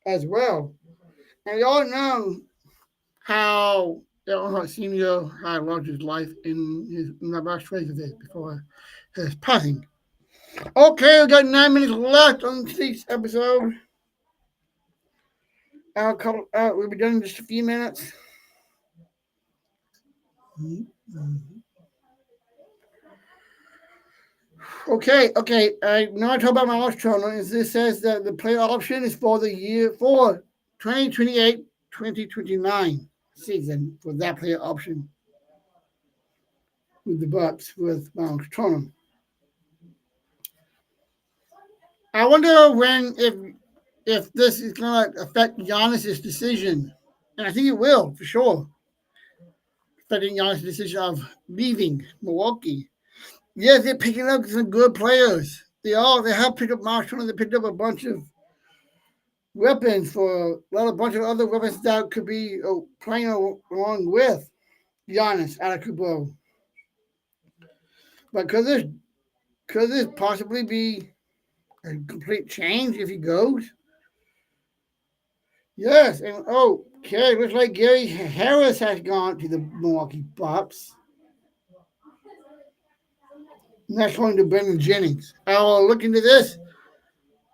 as well. And we all know how Dale Earnhardt Sr. had lost his life in the last race of it before his passing. Okay, we got 9 minutes left on today's episode. We'll be done in just a few minutes. Okay. Now I talk about my last channel. This says that the player option is for the year for 2028 2029 season for that player option with the Bucks with Miles Turner. I wonder if this is going to affect Giannis's decision, and I think it will for sure. Affecting Giannis's decision of leaving Milwaukee. Yes, they're picking up some good players. They have picked up Miles Turner. They picked up a bunch of weapons for a bunch of other weapons that could be playing along with Giannis Antetokounmpo. But could this possibly be a complete change if he goes? Yes, and okay, looks like Gary Harris has gone to the Milwaukee Bucks. Next one to Brendan Jennings. I will look into this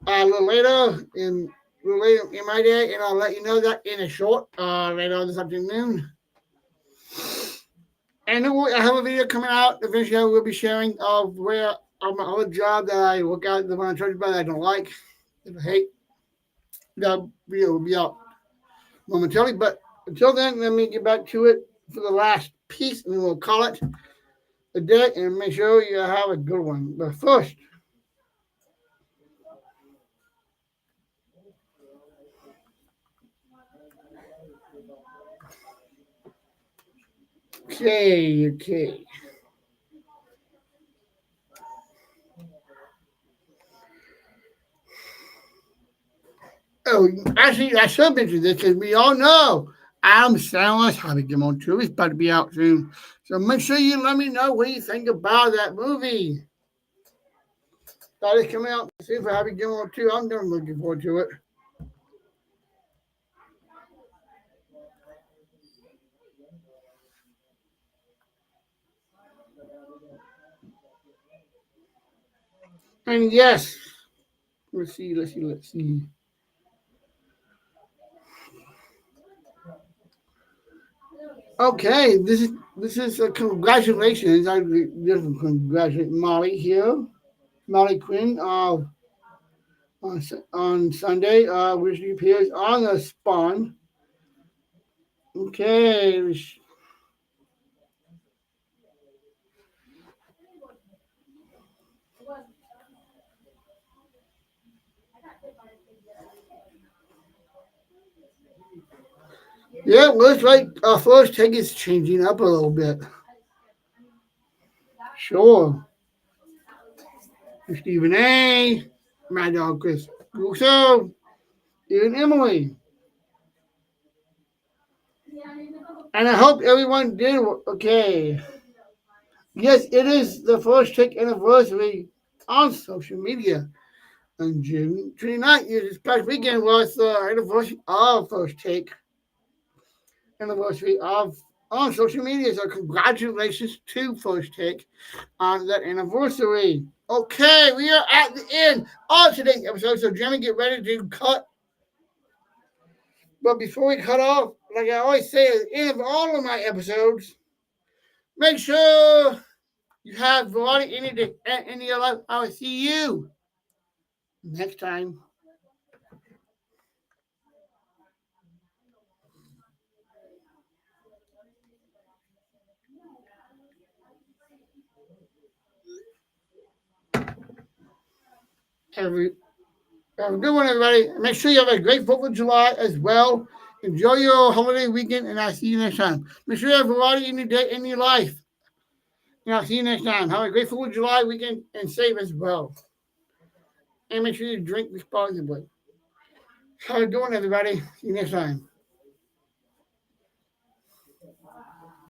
a little later in my day, and I'll let you know that in a short later on this afternoon. And I have a video coming out. Eventually, I will be sharing of where on my other job that I work out, the one I told you about that I don't like, that I hate. That video will be out momentarily. But until then, let me get back to it for the last piece, and then we'll call it a day and make sure you have a good one. But first, okay. Oh, actually, I should mention this because we all know Adam Sandler's Happy Gilmore 2 is about to be out soon. So make sure you let me know what you think about that movie. That is coming out soon for Happy Gilmore 2. I'm definitely looking forward to it. And yes, let's see. Okay, this is a congratulations. I just congratulate Molly here, Molly Quinn. On Sunday, which appears on the Spawn. Okay. Yeah, looks like our first take is changing up a little bit. Sure. Stephen A. My dog Chris Russo. And Emily. And I hope everyone did okay. Yes, it is the first take anniversary on social media. On June 29th, this past weekend was the anniversary of First Take anniversary of on social media. So congratulations to First Take on that anniversary. Okay, we are at the end of today's episode. So Jeremy, get ready to cut. But before we cut off, like I always say at the end of all of my episodes, make sure you have variety in your life. I will see you next time. Have a good one, everybody. Make sure you have a great 4th of July as well. Enjoy your holiday weekend, and I'll see you next time. Make sure you have variety in your day, in your life. And I'll see you next time. Have a great 4th of July weekend and safe as well. And make sure you drink responsibly. Have a good one, everybody. See you next time.